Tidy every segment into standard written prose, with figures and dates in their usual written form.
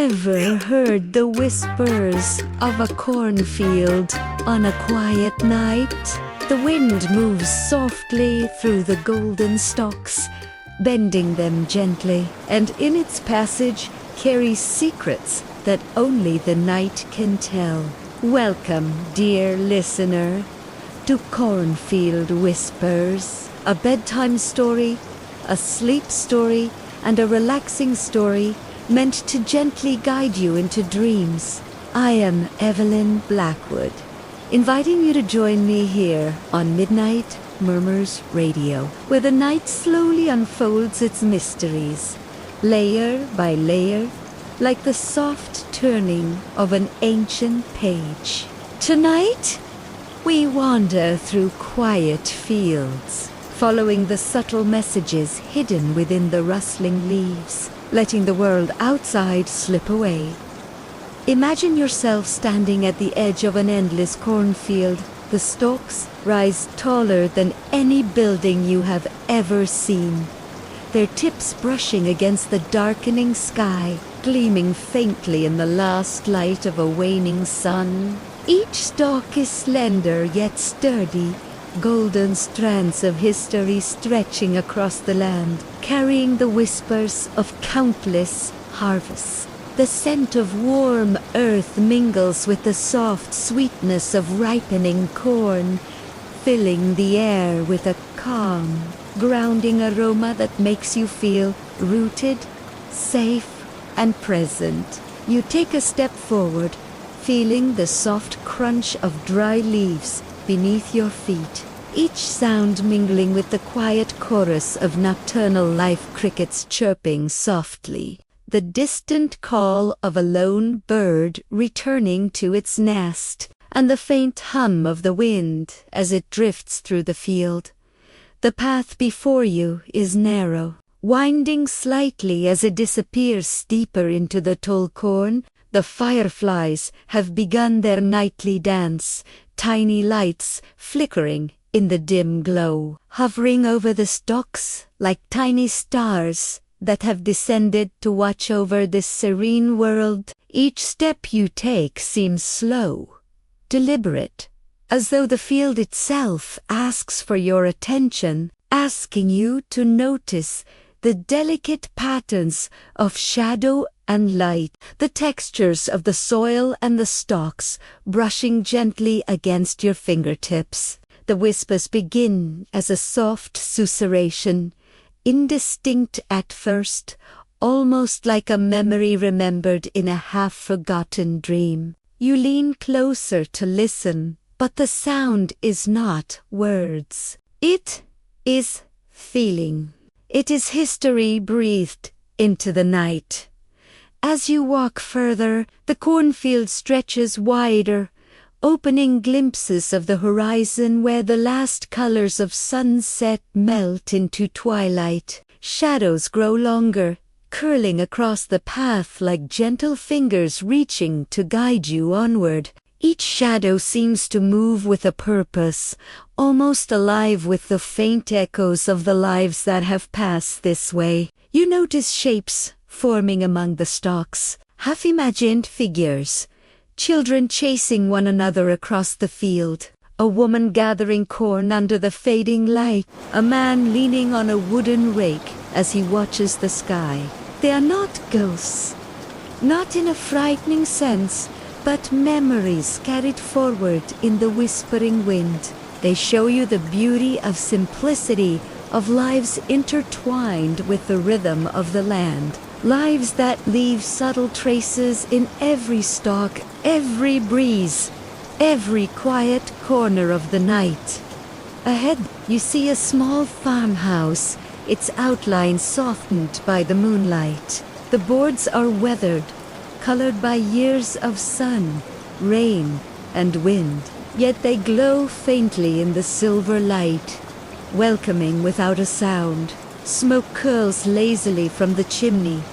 ever heard the whispers of a cornfield on a quiet night? The wind moves softly through the golden stalks, bending them gently, and in its passage carries secrets that only the night can tell. Welcome, dear listener, to Cornfield Whispers, a bedtime story, a sleep story, and a relaxing story meant to gently guide you into dreams. I am Evelyn Blackwood, inviting you to join me here on Midnight Murmurs Radio, where the night slowly unfolds its mysteries, layer by layer, like the soft turning of an ancient page. Tonight, we wander through quiet fields, following the subtle messages hidden within the rustling leaves, letting the world outside slip away. Imagine yourself standing at the edge of an endless cornfield. The stalks rise taller than any building you have ever seen, their tips brushing against the darkening sky, gleaming faintly in the last light of a waning sun. Each stalk is slender yet sturdy, golden strands of history stretching across the land, carrying the whispers of countless harvests. The scent of warm earth mingles with the soft sweetness of ripening corn, filling the air with a calm, grounding aroma that makes you feel rooted, safe, and present. You take a step forward, feeling the soft crunch of dry leaves beneath your feet, each sound mingling with the quiet chorus of nocturnal life crickets chirping softly, the distant call of a lone bird returning to its nest, and the faint hum of the wind as it drifts through the field. The path before you is narrow, winding slightly as it disappears steeper into the tall corn. The fireflies have begun their nightly dance, tiny lights flickering in the dim glow, hovering over the stalks like tiny stars that have descended to watch over this serene world. Each step you take seems slow, deliberate, as though the field itself asks for your attention, asking you to notice the delicate patterns of shadow and light, the textures of the soil and the stalks brushing gently against your fingertips. The whispers begin as a soft susurration, indistinct at first, almost like a memory remembered in a half-forgotten dream. You lean closer to listen, but the sound is not words. It is feeling. It is history breathed into the night. As you walk further, the cornfield stretches wider, opening glimpses of the horizon where the last colors of sunset melt into twilight. Shadows grow longer, curling across the path like gentle fingers reaching to guide you onward. Each shadow seems to move with a purpose, almost alive with the faint echoes of the lives that have passed this way. You notice shapes forming among the stalks, half-imagined figures, children chasing one another across the field, a woman gathering corn under the fading light, a man leaning on a wooden rake as he watches the sky. They are not ghosts, not in a frightening sense, but memories carried forward in the whispering wind. They show you the beauty of simplicity, of lives intertwined with the rhythm of the land. Lives that leave subtle traces in every stalk, every breeze, every quiet corner of the night. Ahead, you see a small farmhouse, its outline softened by the moonlight. The boards are weathered, colored by years of sun, rain, and wind, yet they glow faintly in the silver light, welcoming without a sound. Smoke curls lazily from the chimney,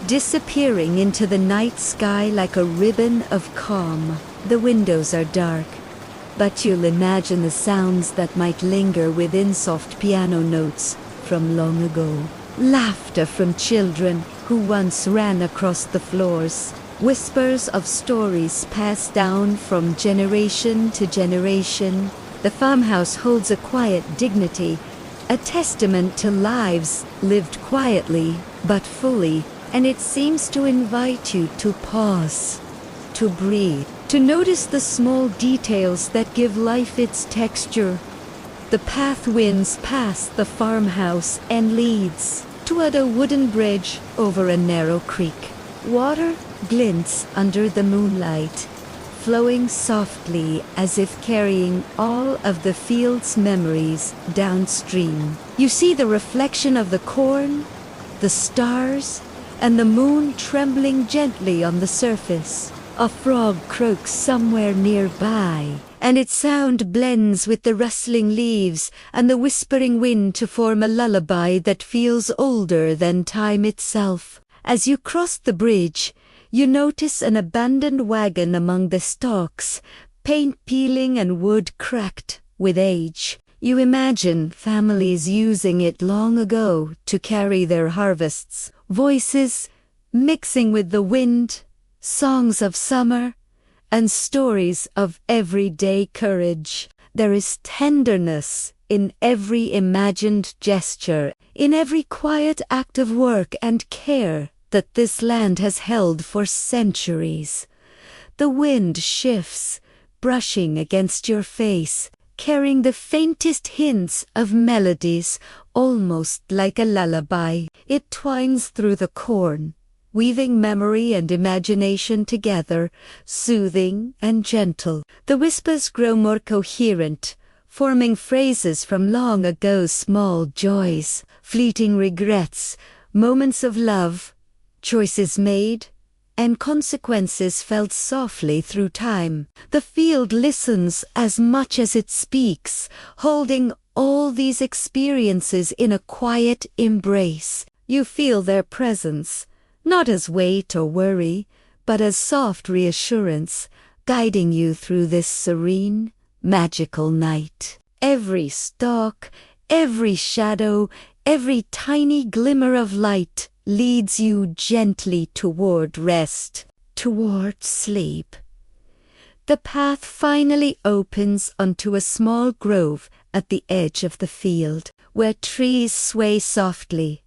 disappearing into the night sky like a ribbon of calm. The windows are dark, but you'll imagine the sounds that might linger within soft piano notes from long ago. Laughter from children who once ran across the floors, whispers of stories passed down from generation to generation. The farmhouse holds a quiet dignity, a testament to lives lived quietly but fully, and it seems to invite you to pause, to breathe, to notice the small details that give life its texture. The path winds past the farmhouse and leads toward a wooden bridge over a narrow creek. Water glints under the moonlight, flowing softly as if carrying all of the field's memories downstream. You see the reflection of the corn, the stars, and the moon trembling gently on the surface. A frog croaks somewhere nearby, and its sound blends with the rustling leaves and the whispering wind to form a lullaby that feels older than time itself. As you cross the bridge, you notice an abandoned wagon among the stalks, paint peeling and wood cracked with age. You imagine families using it long ago to carry their harvests, voices mixing with the wind, songs of summer, and stories of everyday courage. There is tenderness in every imagined gesture, in every quiet act of work and care that this land has held for centuries. The wind shifts, brushing against your face, carrying the faintest hints of melodies, almost like a lullaby. It twines through the corn, weaving memory and imagination together, soothing and gentle. The whispers grow more coherent, forming phrases from long ago's small joys, fleeting regrets, moments of love, choices made, and consequences felt softly through time. The field listens as much as it speaks, holding all these experiences in a quiet embrace. You feel their presence, not as weight or worry, but as soft reassurance, guiding you through this serene, magical night. Every stalk, every shadow, every tiny glimmer of light leads you gently toward rest, toward sleep. The path finally opens onto a small grove at the edge of the field, where trees sway softly,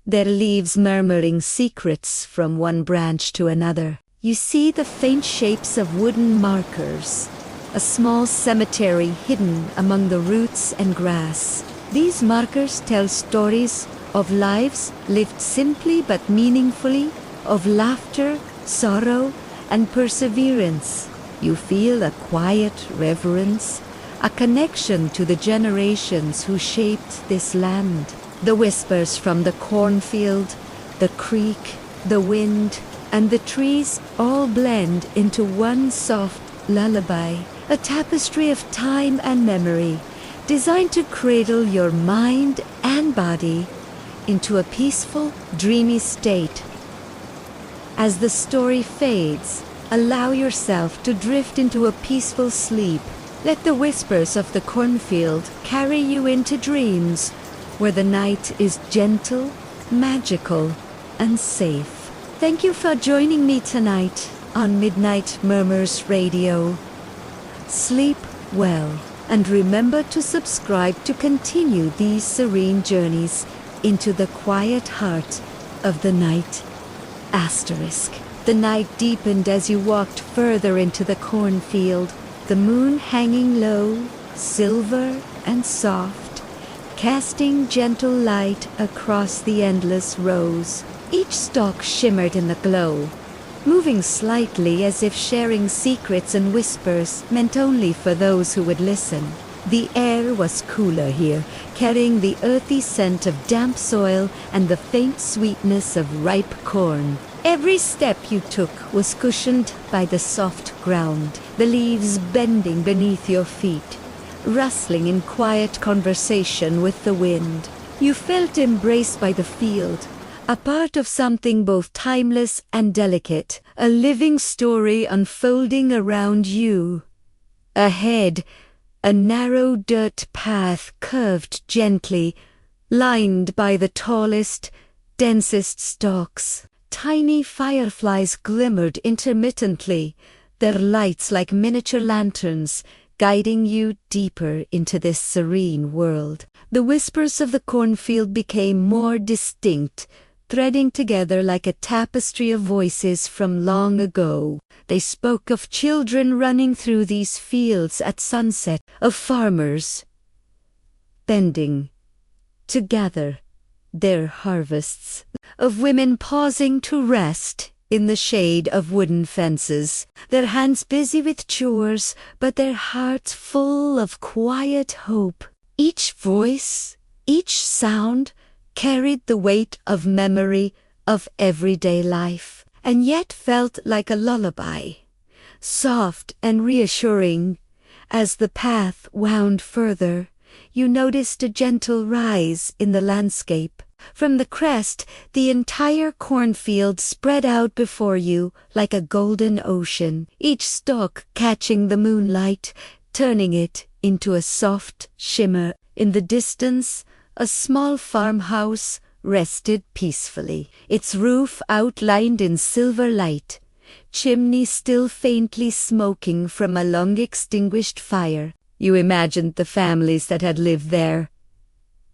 their leaves murmuring secrets from one branch to another. You see the faint shapes of wooden markers, a small cemetery hidden among the roots and grass. These markers tell stories of lives lived simply but meaningfully, of laughter, sorrow, and perseverance. You feel a quiet reverence, a connection to the generations who shaped this land. The whispers from the cornfield, the creek, the wind, and the trees all blend into one soft lullaby, a tapestry of time and memory, designed to cradle your mind and body into a peaceful, dreamy state. As the story fades, allow yourself to drift into a peaceful sleep. Let the whispers of the cornfield carry you into dreams where the night is gentle, magical, and safe. Thank you for joining me tonight on Midnight Murmurs Radio. Sleep well, and remember to subscribe to continue these serene journeys into the quiet heart of the night. Asterisk. The night deepened as you walked further into the cornfield, the moon hanging low, silver and soft, casting gentle light across the endless rows. Each stalk shimmered in the glow, moving slightly as if sharing secrets and whispers meant only for those who would listen. The air was cooler here, carrying the earthy scent of damp soil and the faint sweetness of ripe corn. Every step you took was cushioned by the soft ground, the leaves bending beneath your feet, rustling in quiet conversation with the wind. You felt embraced by the field, a part of something both timeless and delicate, a living story unfolding around you. Ahead, a narrow dirt path curved gently, lined by the tallest, densest stalks. Tiny fireflies glimmered intermittently, their lights like miniature lanterns, guiding you deeper into this serene world. The whispers of the cornfield became more distinct, threading together like a tapestry of voices from long ago. They spoke of children running through these fields at sunset, of farmers bending to gather their harvests, of women pausing to rest in the shade of wooden fences, their hands busy with chores, but their hearts full of quiet hope. Each voice, each sound, carried the weight of memory of everyday life, and yet felt like a lullaby, soft and reassuring. As the path wound further, you noticed a gentle rise in the landscape. From the crest, the entire cornfield spread out before you like a golden ocean, each stalk catching the moonlight, turning it into a soft shimmer. In the distance, a small farmhouse rested peacefully, its roof outlined in silver light, chimney still faintly smoking from a long-extinguished fire. You imagined the families that had lived there.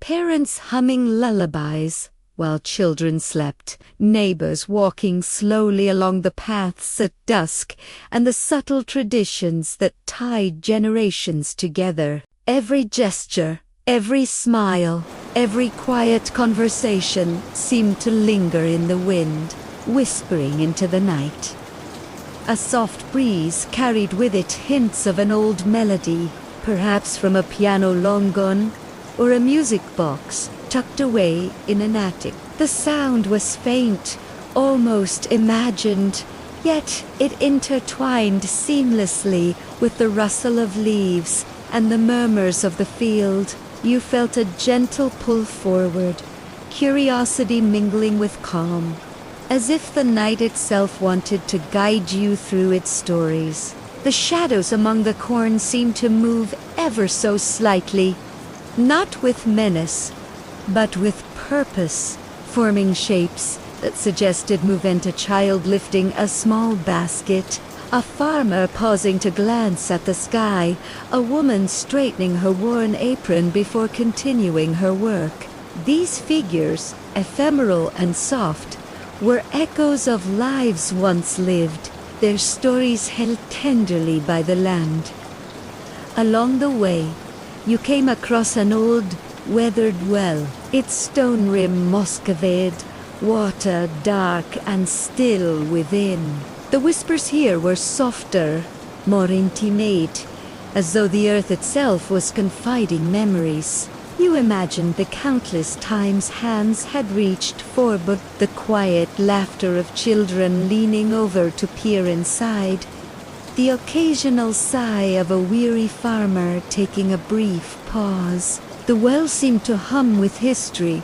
Parents humming lullabies while children slept, neighbors walking slowly along the paths at dusk, and the subtle traditions that tied generations together. Every gesture, every smile, every quiet conversation seemed to linger in the wind, whispering into the night. A soft breeze carried with it hints of an old melody, perhaps from a piano long gone, or a music box tucked away in an attic. The sound was faint, almost imagined, yet it intertwined seamlessly with the rustle of leaves and the murmurs of the field. You felt a gentle pull forward, curiosity mingling with calm, as if the night itself wanted to guide you through its stories. The shadows among the corn seemed to move ever so slightly, not with menace, but with purpose, forming shapes that suggested movement: a child lifting a small basket, a farmer pausing to glance at the sky, a woman straightening her worn apron before continuing her work. These figures, ephemeral and soft, were echoes of lives once lived, their stories held tenderly by the land. Along the way, you came across an old, weathered well, its stone rim moss-covered, water dark and still within. The whispers here were softer, more intimate, as though the earth itself was confiding memories. You imagined the countless times hands had reached for, but the quiet laughter of children leaning over to peer inside, the occasional sigh of a weary farmer taking a brief pause. The well seemed to hum with history,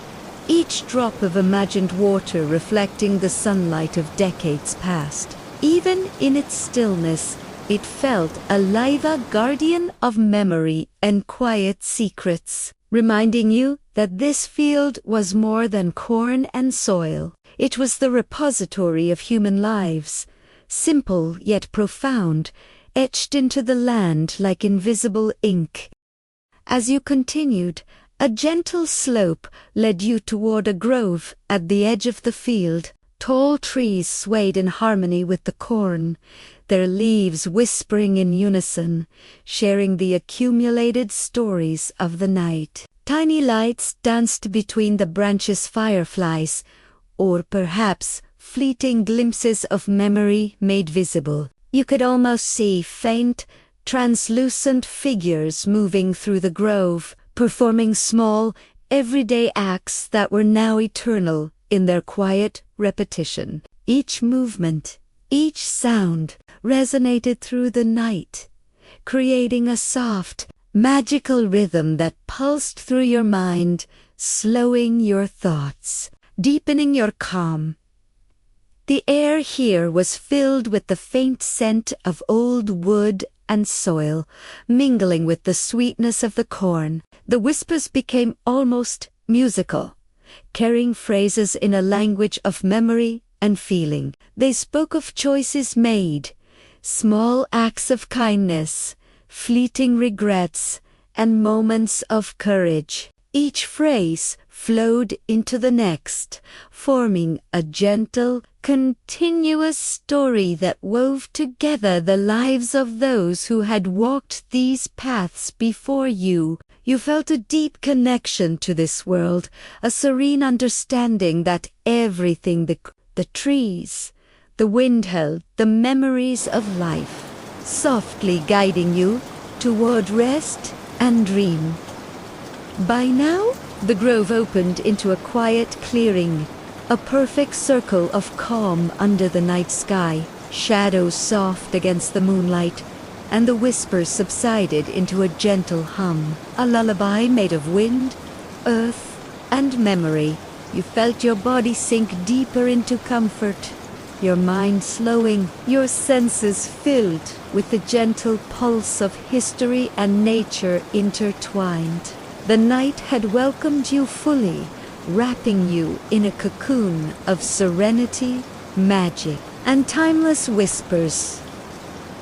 each drop of imagined water reflecting the sunlight of decades past. Even in its stillness, it felt alive, a guardian of memory and quiet secrets, reminding you that this field was more than corn and soil. It was the repository of human lives, simple yet profound, etched into the land like invisible ink. As you continued, a gentle slope led you toward a grove at the edge of the field. Tall trees swayed in harmony with the corn, their leaves whispering in unison, sharing the accumulated stories of the night. Tiny lights danced between the branches, fireflies, or perhaps fleeting glimpses of memory made visible. You could almost see faint, translucent figures moving through the grove, performing small, everyday acts that were now eternal in their quiet repetition. Each movement, each sound resonated through the night, creating a soft, magical rhythm that pulsed through your mind, slowing your thoughts, deepening your calm. The air here was filled with the faint scent of old wood and soil, mingling with the sweetness of the corn. The whispers became almost musical, carrying phrases in a language of memory and feeling. They spoke of choices made, small acts of kindness, fleeting regrets, and moments of courage. Each phrase flowed into the next, forming a gentle, continuous story that wove together the lives of those who had walked these paths before you. You felt a deep connection to this world, a serene understanding that everything, the trees, the wind held the memories of life, softly guiding you toward rest and dream. By now, the grove opened into a quiet clearing, a perfect circle of calm under the night sky, shadows soft against the moonlight, and the whispers subsided into a gentle hum, a lullaby made of wind, earth, and memory. You felt your body sink deeper into comfort, your mind slowing, your senses filled with the gentle pulse of history and nature intertwined. The night had welcomed you fully, wrapping you in a cocoon of serenity, magic, and timeless whispers.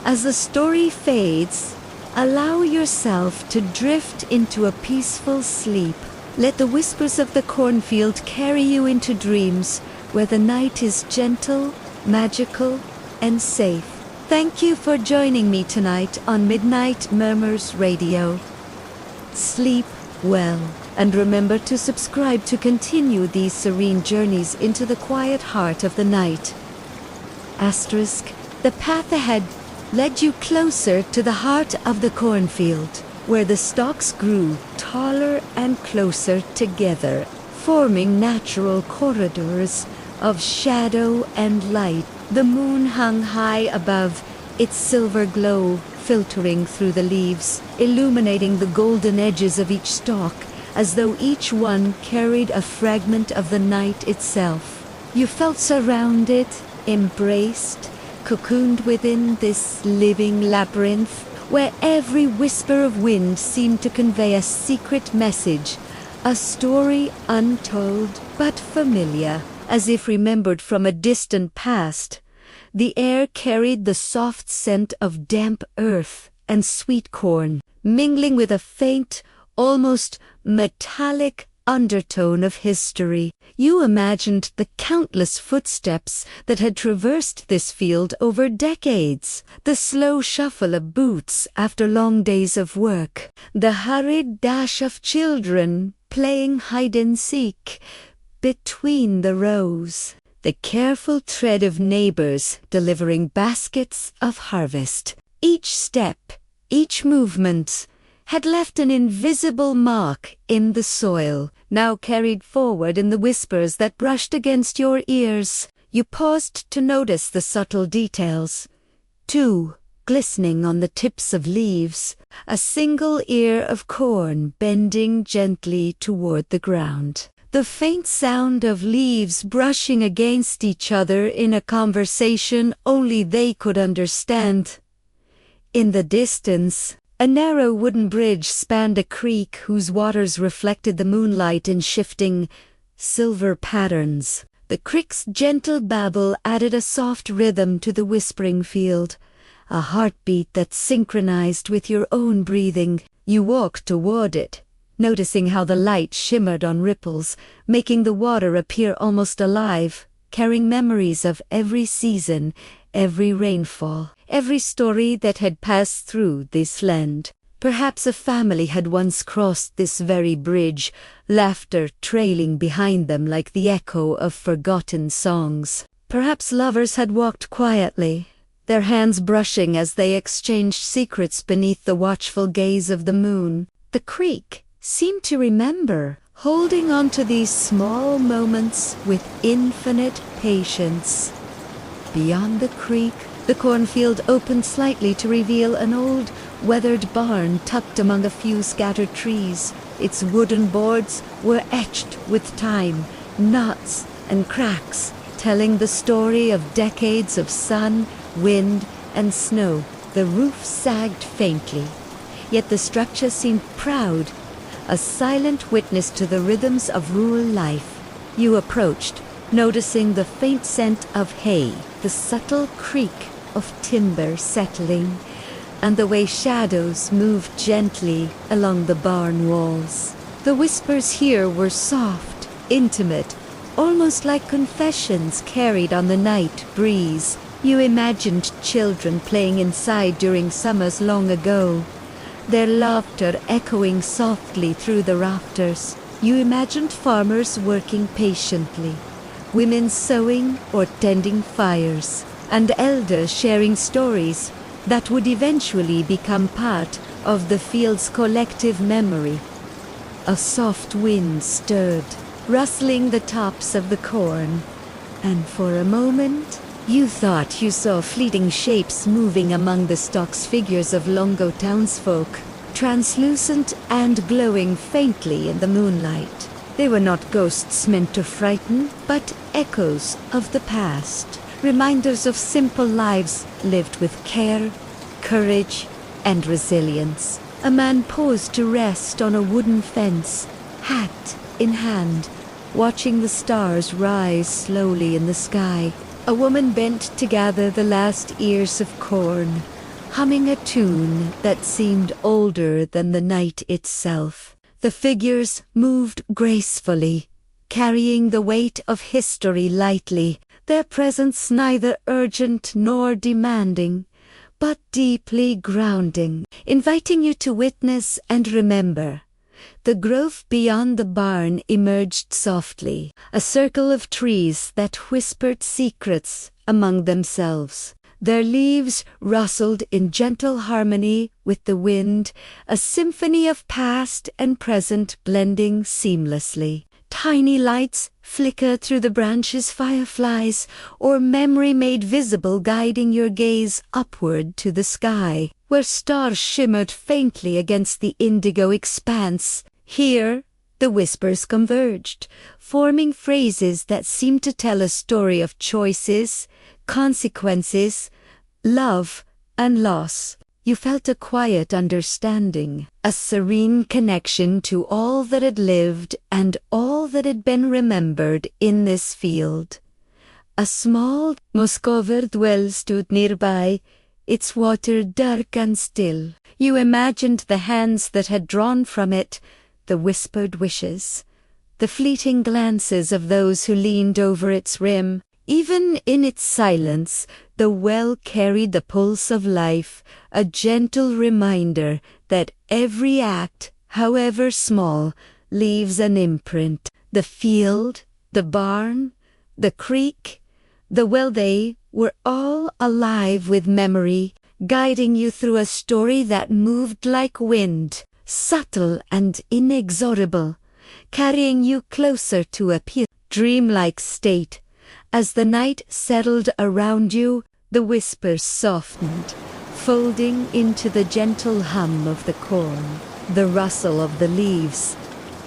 As the story fades, allow yourself to drift into a peaceful sleep. Let the whispers of the cornfield carry you into dreams where the night is gentle, magical, and safe. Thank you for joining me tonight on Midnight Murmurs Radio. Sleep well, and remember to subscribe to continue these serene journeys into the quiet heart of the night. Asterisk, the path ahead led you closer to the heart of the cornfield, where the stalks grew taller and closer together, forming natural corridors of shadow and light. The moon hung high above, its silver glow filtering through the leaves, illuminating the golden edges of each stalk, as though each one carried a fragment of the night itself. You felt surrounded, embraced, cocooned within this living labyrinth, where every whisper of wind seemed to convey a secret message, a story untold but familiar, as if remembered from a distant past. The air carried the soft scent of damp earth and sweet corn, mingling with a faint, almost metallic undertone of history. You imagined the countless footsteps that had traversed this field over decades, the slow shuffle of boots after long days of work, the hurried dash of children playing hide-and-seek between the rows, the careful tread of neighbors delivering baskets of harvest. Each step, each movement, had left an invisible mark in the soil, now carried forward in the whispers that brushed against your ears. You paused to notice the subtle details. Dew glistening on the tips of leaves, a single ear of corn bending gently toward the ground. The faint sound of leaves brushing against each other in a conversation only they could understand. In the distance, a narrow wooden bridge spanned a creek whose waters reflected the moonlight in shifting, silver patterns. The creek's gentle babble added a soft rhythm to the whispering field, a heartbeat that synchronized with your own breathing. You walked toward it, noticing how the light shimmered on ripples, making the water appear almost alive, carrying memories of every season, every rainfall, every story that had passed through this land. Perhaps a family had once crossed this very bridge, laughter trailing behind them like the echo of forgotten songs. Perhaps lovers had walked quietly, their hands brushing as they exchanged secrets beneath the watchful gaze of the moon. The creek seemed to remember, holding on to these small moments with infinite patience. Beyond the creek, the cornfield opened slightly to reveal an old, weathered barn tucked among a few scattered trees. Its wooden boards were etched with time, knots and cracks, telling the story of decades of sun, wind, and snow. The roof sagged faintly, yet the structure seemed proud, a silent witness to the rhythms of rural life. You approached, noticing the faint scent of hay, the subtle creak of timber settling, and the way shadows moved gently along the barn walls. The whispers here were soft, intimate, almost like confessions carried on the night breeze. You imagined children playing inside during summers long ago, their laughter echoing softly through the rafters. You imagined farmers working patiently, women sewing or tending fires, and elders sharing stories that would eventually become part of the field's collective memory. A soft wind stirred, rustling the tops of the corn, and for a moment you thought you saw fleeting shapes moving among the stalks, figures of Longo townsfolk, translucent and glowing faintly in the moonlight. They were not ghosts meant to frighten, but echoes of the past, reminders of simple lives lived with care, courage, and resilience. A man paused to rest on a wooden fence, hat in hand, watching the stars rise slowly in the sky. A woman bent to gather the last ears of corn, humming a tune that seemed older than the night itself. The figures moved gracefully, carrying the weight of history lightly, their presence neither urgent nor demanding, but deeply grounding, inviting you to witness and remember. The grove beyond the barn emerged softly, a circle of trees that whispered secrets among themselves. Their leaves rustled in gentle harmony with the wind, a symphony of past and present blending seamlessly. Tiny lights flicker through the branches, fireflies, or memory made visible, guiding your gaze upward to the sky, where stars shimmered faintly against the indigo expanse. Here, the whispers converged, forming phrases that seemed to tell a story of choices, consequences, love, and loss. You felt a quiet understanding, a serene connection to all that had lived and all that had been remembered in this field. A small, moss-covered well stood nearby, its water dark and still. You imagined the hands that had drawn from it, the whispered wishes, the fleeting glances of those who leaned over its rim. Even in its silence, the well carried the pulse of life, a gentle reminder that every act, however small, leaves an imprint. The field, the barn, the creek, the well, they were all alive with memory, guiding you through a story that moved like wind, subtle and inexorable, carrying you closer to a peaceful, dreamlike state. As the night settled around you, the whispers softened, folding into the gentle hum of the corn, the rustle of the leaves,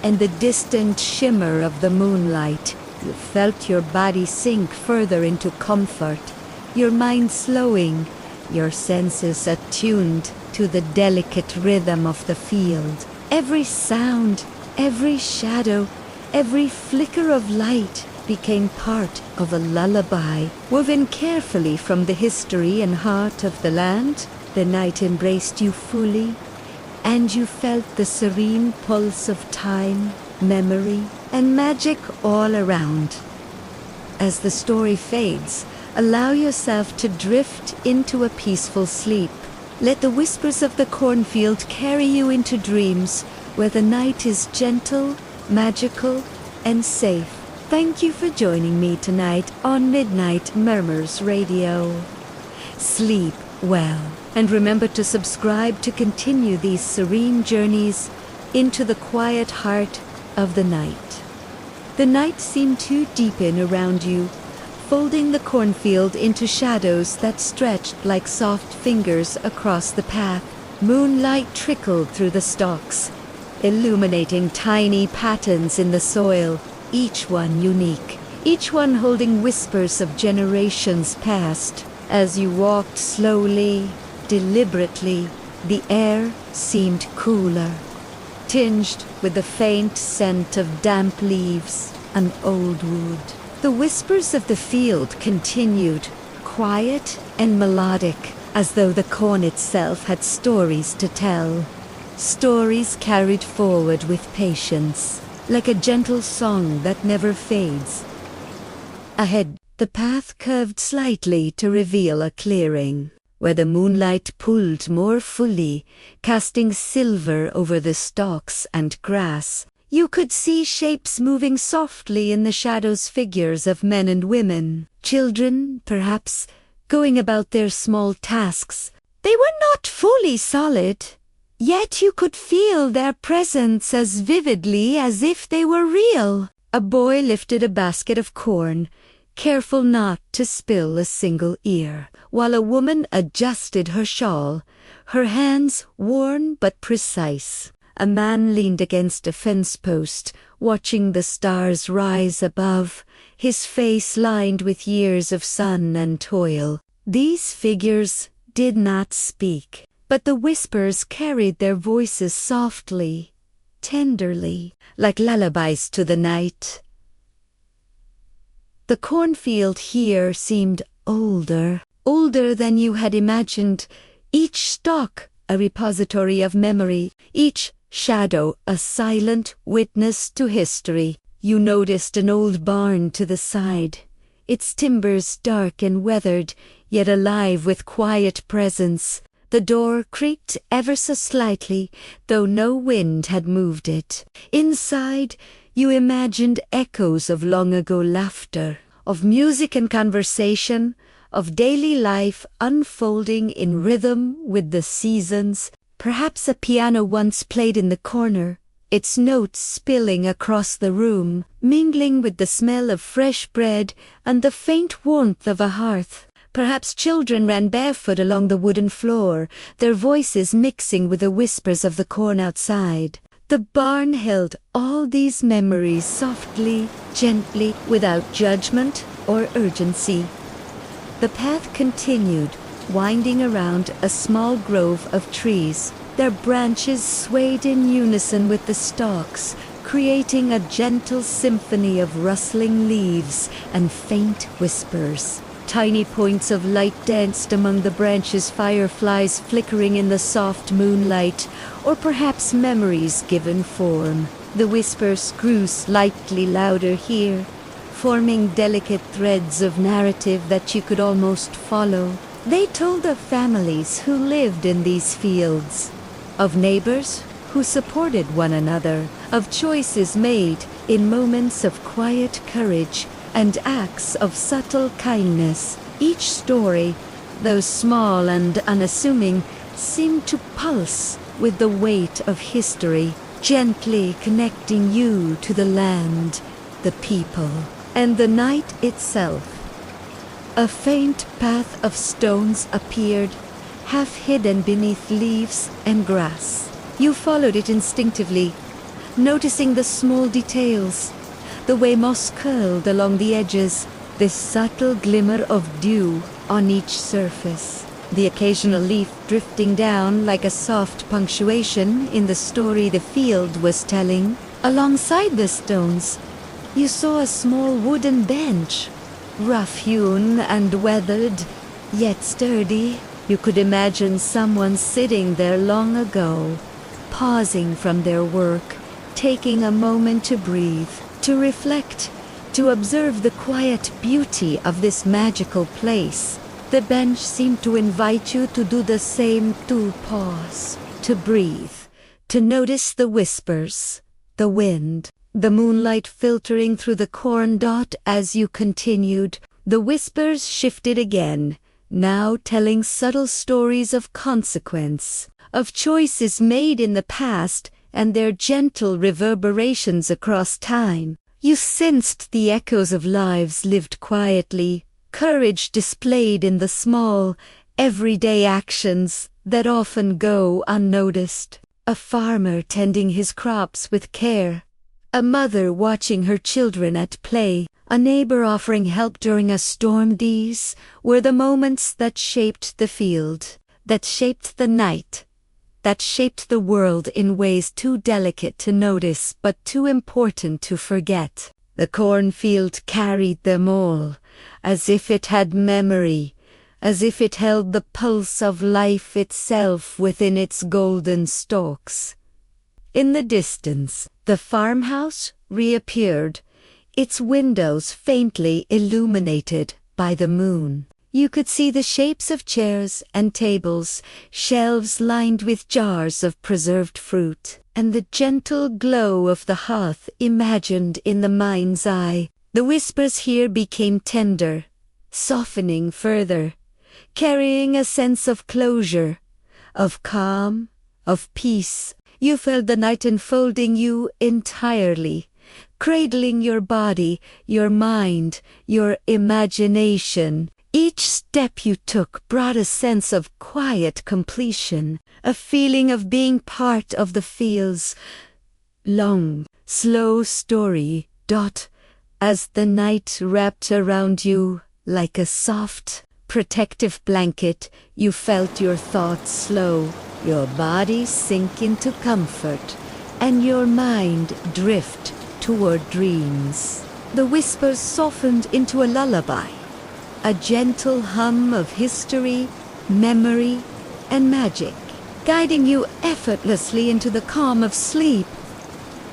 and the distant shimmer of the moonlight. You felt your body sink further into comfort, your mind slowing, your senses attuned to the delicate rhythm of the field. Every sound, every shadow, every flicker of light became part of a lullaby, woven carefully from the history and heart of the land. The night embraced you fully, and you felt the serene pulse of time, memory, and magic all around. As the story fades, allow yourself to drift into a peaceful sleep. Let the whispers of the cornfield carry you into dreams where the night is gentle, magical, and safe. Thank you for joining me tonight on Midnight Murmurs Radio. Sleep well, and remember to subscribe to continue these serene journeys into the quiet heart of the night. The night seemed to deepen around you, folding the cornfield into shadows that stretched like soft fingers across the path. Moonlight trickled through the stalks, illuminating tiny patterns in the soil, each one unique, each one holding whispers of generations past. As you walked slowly, deliberately, the air seemed cooler, tinged with the faint scent of damp leaves and old wood. The whispers of the field continued, quiet and melodic, as though the corn itself had stories to tell. Stories carried forward with patience, like a gentle song that never fades. Ahead, the path curved slightly to reveal a clearing, where the moonlight pulled more fully, casting silver over the stalks and grass. You could see shapes moving softly in the shadows, figures of men and women, children, perhaps, going about their small tasks. They were not fully solid, yet you could feel their presence as vividly as if they were real. A boy lifted a basket of corn, careful not to spill a single ear, while a woman adjusted her shawl, her hands worn but precise. A man leaned against a fence post, watching the stars rise above, his face lined with years of sun and toil. These figures did not speak, but the whispers carried their voices softly, tenderly, like lullabies to the night. The cornfield here seemed older than you had imagined, each stalk a repository of memory, each shadow a silent witness to history. You noticed an old barn to the side, its timbers dark and weathered, yet alive with quiet presence. The door creaked ever so slightly, though no wind had moved it. Inside, you imagined echoes of long-ago laughter, of music and conversation, of daily life unfolding in rhythm with the seasons. Perhaps a piano once played in the corner, its notes spilling across the room, mingling with the smell of fresh bread and the faint warmth of a hearth. Perhaps children ran barefoot along the wooden floor, their voices mixing with the whispers of the corn outside. The barn held all these memories softly, gently, without judgment or urgency. The path continued, winding around a small grove of trees. Their branches swayed in unison with the stalks, creating a gentle symphony of rustling leaves and faint whispers. Tiny points of light danced among the branches, fireflies flickering in the soft moonlight, or perhaps memories given form. The whispers grew slightly louder here, forming delicate threads of narrative that you could almost follow. They told of families who lived in these fields, of neighbors who supported one another, of choices made in moments of quiet courage and acts of subtle kindness. Each story, though small and unassuming, seemed to pulse with the weight of history, gently connecting you to the land, the people, and the night itself. A faint path of stones appeared, half hidden beneath leaves and grass. You followed it instinctively, noticing the small details, the way moss curled along the edges, this subtle glimmer of dew on each surface, the occasional leaf drifting down like a soft punctuation in the story the field was telling. Alongside the stones, you saw a small wooden bench, rough-hewn and weathered, yet sturdy. You could imagine someone sitting there long ago, pausing from their work, taking a moment to breathe, to reflect, to observe the quiet beauty of this magical place. The bench seemed to invite you to do the same, to pause, to breathe, to notice the whispers, the wind, the moonlight filtering through the corn dot as you continued. The whispers shifted again, now telling subtle stories of consequence, of choices made in the past and their gentle reverberations across time. You sensed the echoes of lives lived quietly, courage displayed in the small, everyday actions that often go unnoticed. A farmer tending his crops with care, a mother watching her children at play, a neighbor offering help during a storm. These were the moments that shaped the field, that shaped the night, that shaped the world in ways too delicate to notice but too important to forget. The cornfield carried them all, as if it had memory, as if it held the pulse of life itself within its golden stalks. In the distance, the farmhouse reappeared, its windows faintly illuminated by the moon. You could see the shapes of chairs and tables, shelves lined with jars of preserved fruit, and the gentle glow of the hearth imagined in the mind's eye. The whispers here became tender, softening further, carrying a sense of closure, of calm, of peace. You felt the night enfolding you entirely, cradling your body, your mind, your imagination. Each step you took brought a sense of quiet completion, a feeling of being part of the field's long, slow story. As the night wrapped around you like a soft, protective blanket, you felt your thoughts slow, your body sink into comfort, and your mind drift toward dreams. The whispers softened into a lullaby, a gentle hum of history, memory, and magic, guiding you effortlessly into the calm of sleep.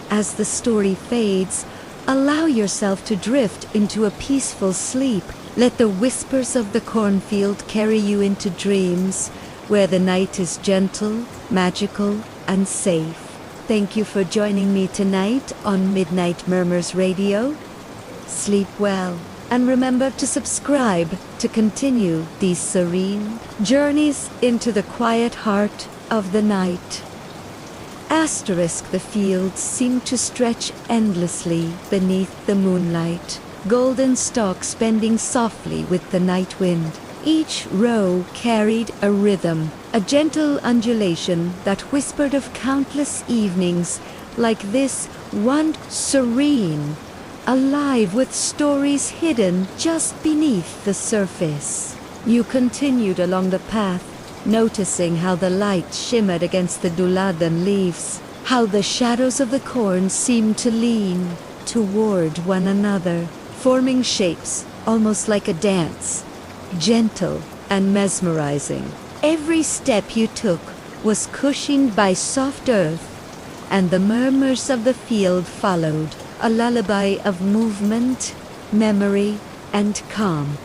As the story fades, allow yourself to drift into a peaceful sleep. Let the whispers of the cornfield carry you into dreams, where the night is gentle, magical, and safe. Thank you for joining me tonight on Midnight Murmurs Radio. Sleep well, and remember to subscribe to continue these serene journeys into the quiet heart of the night. The fields seemed to stretch endlessly beneath the moonlight, golden stalks bending softly with the night wind. Each row carried a rhythm, a gentle undulation that whispered of countless evenings like this one, serene, alive with stories hidden just beneath the surface. You continued along the path, noticing how the light shimmered against the duladan leaves, how the shadows of the corn seemed to lean toward one another, forming shapes almost like a dance, gentle and mesmerizing. Every step you took was cushioned by soft earth, and the murmurs of the field followed, a lullaby of movement, memory, and calm.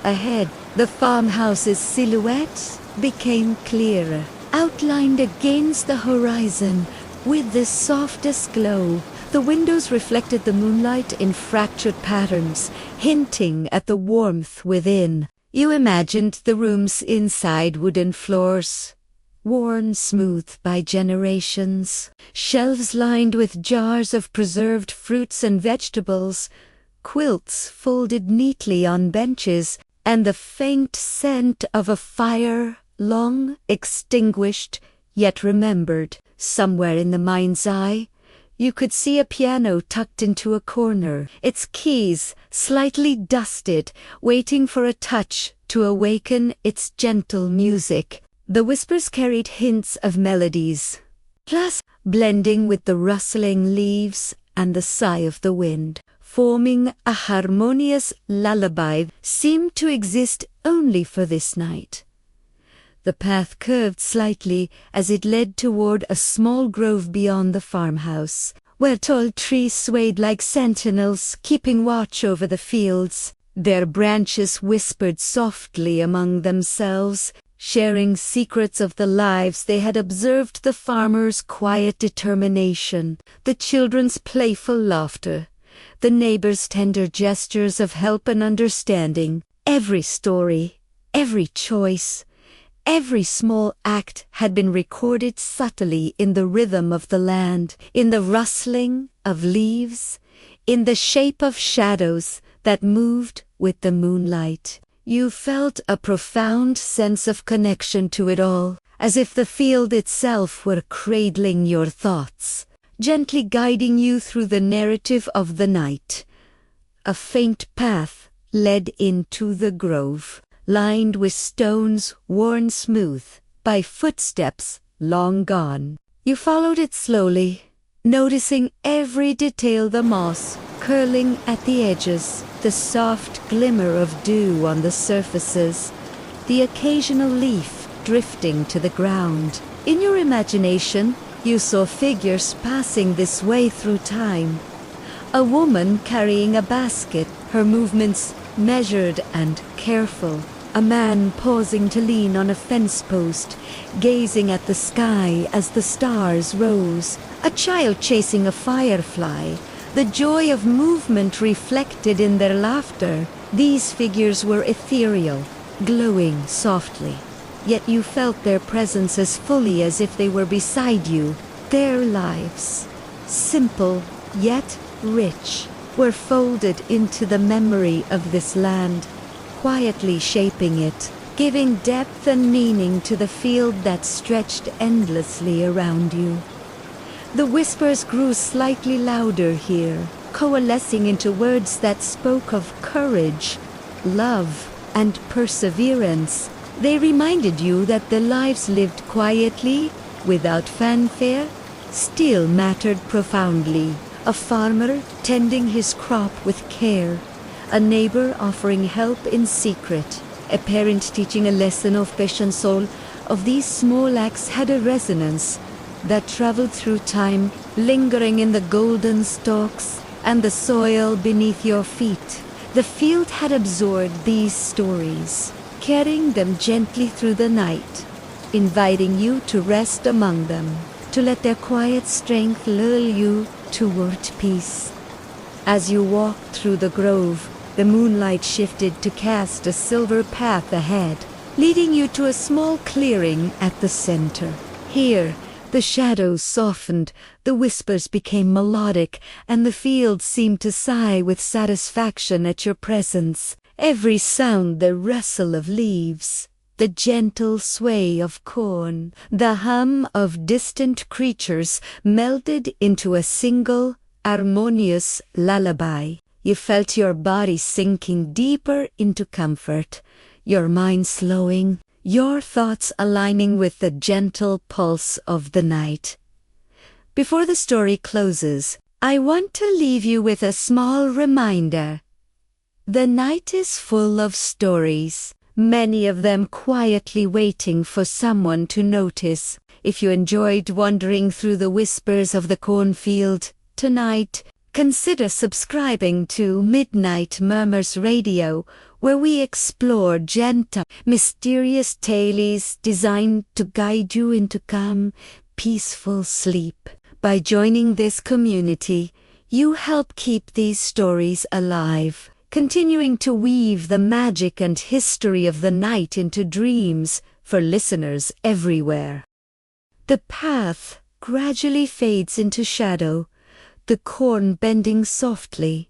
Ahead, the farmhouse's silhouette became clearer, outlined against the horizon with the softest glow. The windows reflected the moonlight in fractured patterns, hinting at the warmth within. You imagined the room's inside wooden floors, worn smooth by generations, shelves lined with jars of preserved fruits and vegetables, quilts folded neatly on benches, and the faint scent of a fire long extinguished yet remembered. Somewhere in the mind's eye, you could see a piano tucked into a corner, its keys slightly dusted, waiting for a touch to awaken its gentle music. The whispers carried hints of melodies, plus blending with the rustling leaves and the sigh of the wind, forming a harmonious lullaby seemed to exist only for this night. The path curved slightly as it led toward a small grove beyond the farmhouse, where tall trees swayed like sentinels, keeping watch over the fields. Their branches whispered softly among themselves, sharing secrets of the lives they had observed, the farmer's quiet determination, the children's playful laughter, the neighbors' tender gestures of help and understanding. Every story, every choice, every small act had been recorded subtly in the rhythm of the land, in the rustling of leaves, in the shape of shadows that moved with the moonlight. You felt a profound sense of connection to it all, as if the field itself were cradling your thoughts, gently guiding you through the narrative of the night. A faint path led into the grove, lined with stones worn smooth by footsteps long gone. You followed it slowly, noticing every detail: the moss curling at the edges, the soft glimmer of dew on the surfaces, the occasional leaf drifting to the ground. In your imagination, you saw figures passing this way through time. A woman carrying a basket, her movements measured and careful. A man pausing to lean on a fence post, gazing at the sky as the stars rose. A child chasing a firefly, the joy of movement reflected in their laughter. These figures were ethereal, glowing softly, yet you felt their presence as fully as if they were beside you. Their lives, simple yet rich, were folded into the memory of this land, quietly shaping it, giving depth and meaning to the field that stretched endlessly around you. The whispers grew slightly louder here, coalescing into words that spoke of courage, love, and perseverance. They reminded you that the lives lived quietly, without fanfare, still mattered profoundly. A farmer tending his crop with care, a neighbor offering help in secret, a parent teaching a lesson of patience. All of these small acts had a resonance that traveled through time, lingering in the golden stalks and the soil beneath your feet. The field had absorbed these stories, carrying them gently through the night, inviting you to rest among them, to let their quiet strength lull you toward peace. As you walked through the grove, the moonlight shifted to cast a silver path ahead, leading you to a small clearing at the center. Here, the shadows softened, the whispers became melodic, and the field seemed to sigh with satisfaction at your presence. Every sound, the rustle of leaves, the gentle sway of corn, the hum of distant creatures melded into a single, harmonious lullaby. You felt your body sinking deeper into comfort, your mind slowing, your thoughts aligning with the gentle pulse of the night. Before the story closes, I want to leave you with a small reminder. The night is full of stories, many of them quietly waiting for someone to notice. If you enjoyed wandering through the whispers of the cornfield tonight, consider subscribing to Midnight Murmurs Radio, where we explore gentle, mysterious tales designed to guide you into calm, peaceful sleep. By joining this community, you help keep these stories alive, continuing to weave the magic and history of the night into dreams for listeners everywhere. The path gradually fades into shadow, the corn bending softly,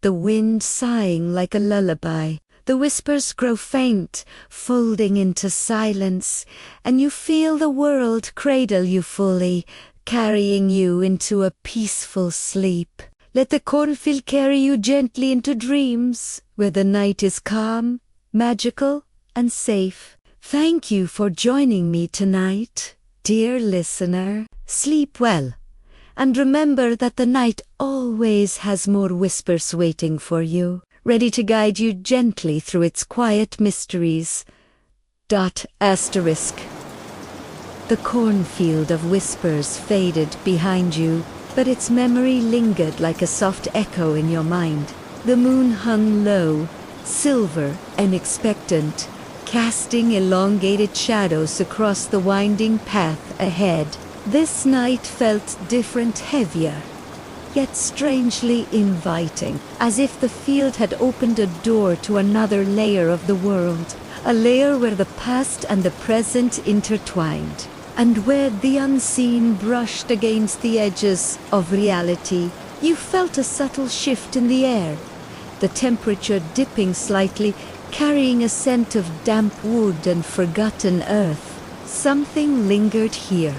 the wind sighing like a lullaby. The whispers grow faint, folding into silence, and you feel the world cradle you fully, carrying you into a peaceful sleep. Let the cornfield carry you gently into dreams, where the night is calm, magical, and safe. Thank you for joining me tonight, dear listener. Sleep well, and remember that the night always has more whispers waiting for you, ready to guide you gently through its quiet mysteries. ***. The cornfield of whispers faded behind you, but its memory lingered like a soft echo in your mind. The moon hung low, silver and expectant, casting elongated shadows across the winding path ahead. This night felt different, heavier, yet strangely inviting, as if the field had opened a door to another layer of the world, a layer where the past and the present intertwined, and where the unseen brushed against the edges of reality. You felt a subtle shift in the air, the temperature dipping slightly, carrying a scent of damp wood and forgotten earth. Something lingered here,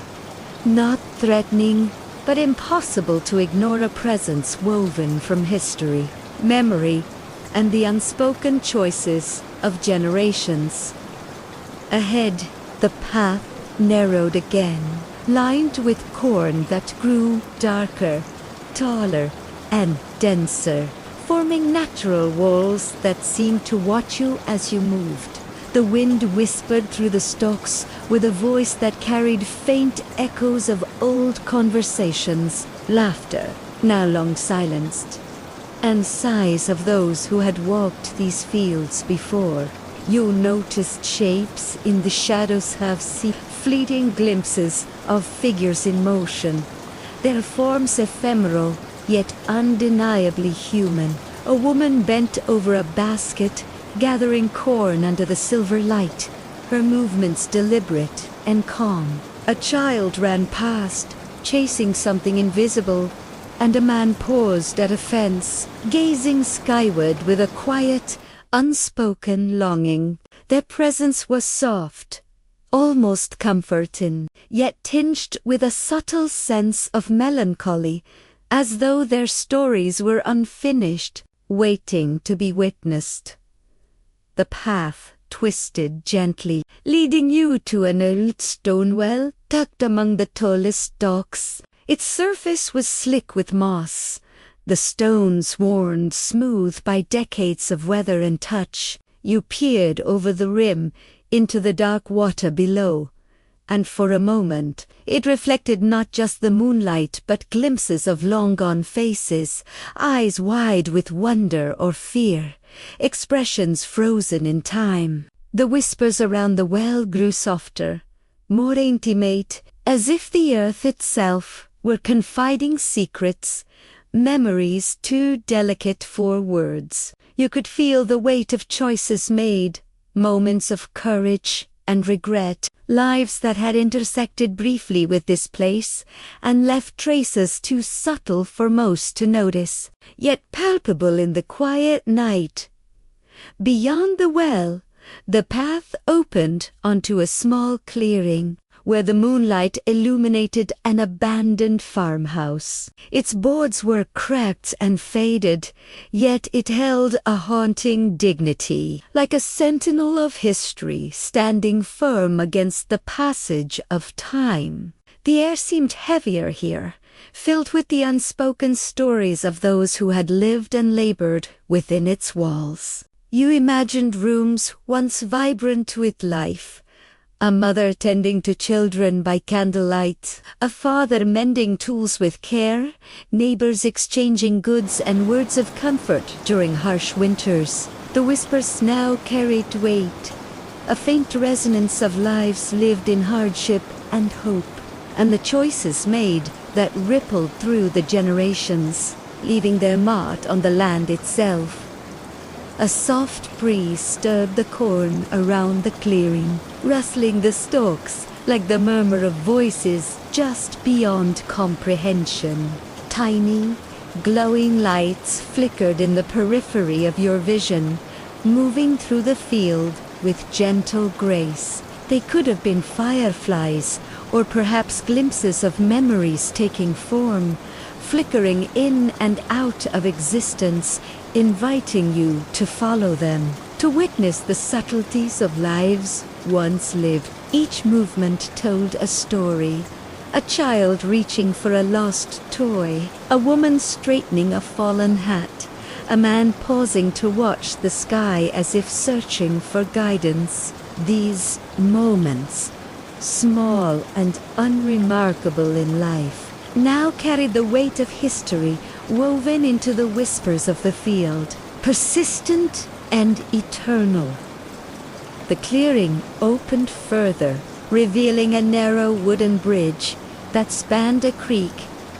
not threatening, but impossible to ignore, a presence woven from history, memory, and the unspoken choices of generations. Ahead, the path narrowed again, lined with corn that grew darker, taller, and denser, forming natural walls that seemed to watch you as you moved. The wind whispered through the stalks with a voice that carried faint echoes of old conversations, laughter, now long silenced, and sighs of those who had walked these fields before. You noticed shapes in the shadows, have seen fleeting glimpses of figures in motion, their forms ephemeral, yet undeniably human. A woman bent over a basket, gathering corn under the silver light, her movements deliberate and calm. A child ran past, chasing something invisible, and a man paused at a fence, gazing skyward with a quiet, unspoken longing. Their presence was soft, almost comforting, yet tinged with a subtle sense of melancholy, as though their stories were unfinished, waiting to be witnessed. The path twisted gently, leading you to an old stone well tucked among the tallest stalks. Its surface was slick with moss, the stones worn smooth by decades of weather and touch. You peered over the rim into the dark water below, and for a moment it reflected not just the moonlight but glimpses of long-gone faces, eyes wide with wonder or fear, expressions frozen in time. The whispers around the well grew softer, more intimate, as if the earth itself were confiding secrets, memories too delicate for words. You could feel the weight of choices made, moments of courage and regret, lives that had intersected briefly with this place and left traces too subtle for most to notice, yet palpable in the quiet night. Beyond the well, the path opened onto a small clearing, where the moonlight illuminated an abandoned farmhouse. Its boards were cracked and faded, yet it held a haunting dignity, like a sentinel of history standing firm against the passage of time. The air seemed heavier here, filled with the unspoken stories of those who had lived and labored within its walls. You imagined rooms once vibrant with life, a mother tending to children by candlelight, a father mending tools with care, neighbors exchanging goods and words of comfort during harsh winters. The whispers now carried weight, a faint resonance of lives lived in hardship and hope, and the choices made that rippled through the generations, leaving their mark on the land itself. A soft breeze stirred the corn around the clearing, rustling the stalks like the murmur of voices just beyond comprehension. Tiny, glowing lights flickered in the periphery of your vision, moving through the field with gentle grace. They could have been fireflies, or perhaps glimpses of memories taking form, flickering in and out of existence, inviting you to follow them, to witness the subtleties of lives once lived. Each movement told a story. A child reaching for a lost toy, a woman straightening a fallen hat, a man pausing to watch the sky as if searching for guidance. These moments, small and unremarkable in life, now carried the weight of history woven into the whispers of the field, persistent and eternal. The clearing opened further, revealing a narrow wooden bridge that spanned a creek,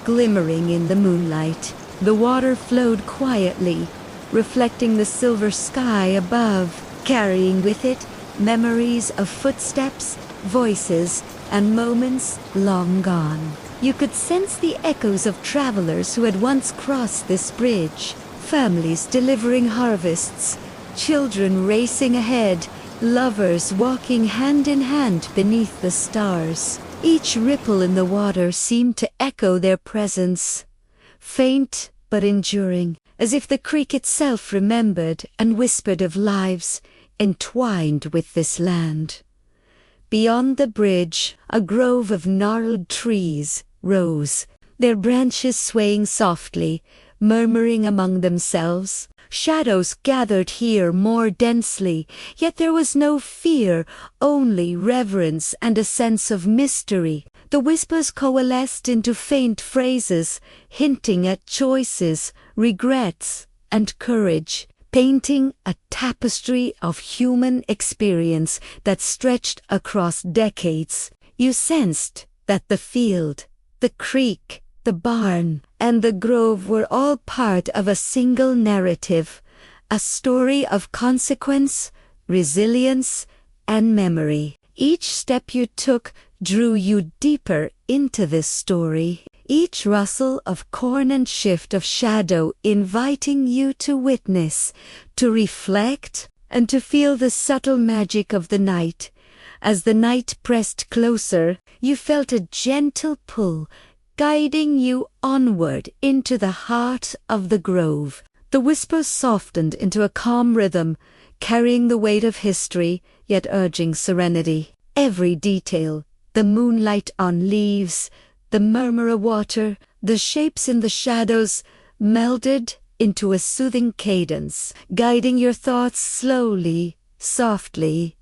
glimmering in the moonlight. The water flowed quietly, reflecting the silver sky above, carrying with it memories of footsteps, voices, and moments long gone. You could sense the echoes of travelers who had once crossed this bridge, families delivering harvests, children racing ahead, lovers walking hand in hand beneath the stars. Each ripple in the water seemed to echo their presence, faint but enduring, as if the creek itself remembered and whispered of lives entwined with this land. Beyond the bridge, a grove of gnarled trees rose, their branches swaying softly, murmuring among themselves. Shadows gathered here more densely, yet there was no fear, only reverence and a sense of mystery. The whispers coalesced into faint phrases, hinting at choices, regrets, and courage, painting a tapestry of human experience that stretched across decades. You sensed that the field, the creek, the barn, and the grove were all part of a single narrative, a story of consequence, resilience, and memory. Each step you took drew you deeper into this story, each rustle of corn and shift of shadow inviting you to witness, to reflect, and to feel the subtle magic of the night. As the night pressed closer, you felt a gentle pull, guiding you onward into the heart of the grove. The whispers softened into a calm rhythm, carrying the weight of history, yet urging serenity. Every detail, the moonlight on leaves, the murmur of water, the shapes in the shadows, melded into a soothing cadence, guiding your thoughts slowly, softly,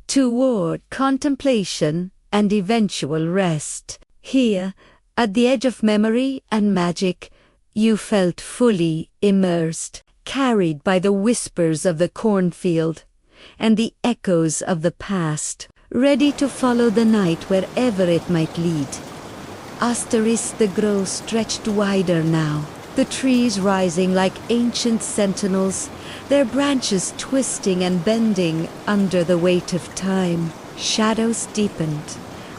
toward contemplation and eventual rest. Here, at the edge of memory and magic, you felt fully immersed, carried by the whispers of the cornfield and the echoes of the past, ready to follow the night wherever it might lead. The grove stretched wider now, the trees rising like ancient sentinels, their branches twisting and bending under the weight of time. Shadows deepened,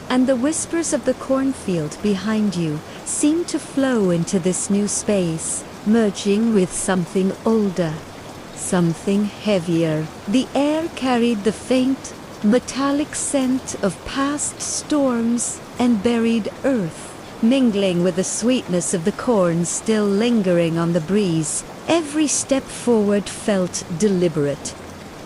and the whispers of the cornfield behind you seemed to flow into this new space, merging with something older, something heavier. The air carried the faint, metallic scent of past storms and buried earth, mingling with the sweetness of the corn still lingering on the breeze. Every step forward felt deliberate,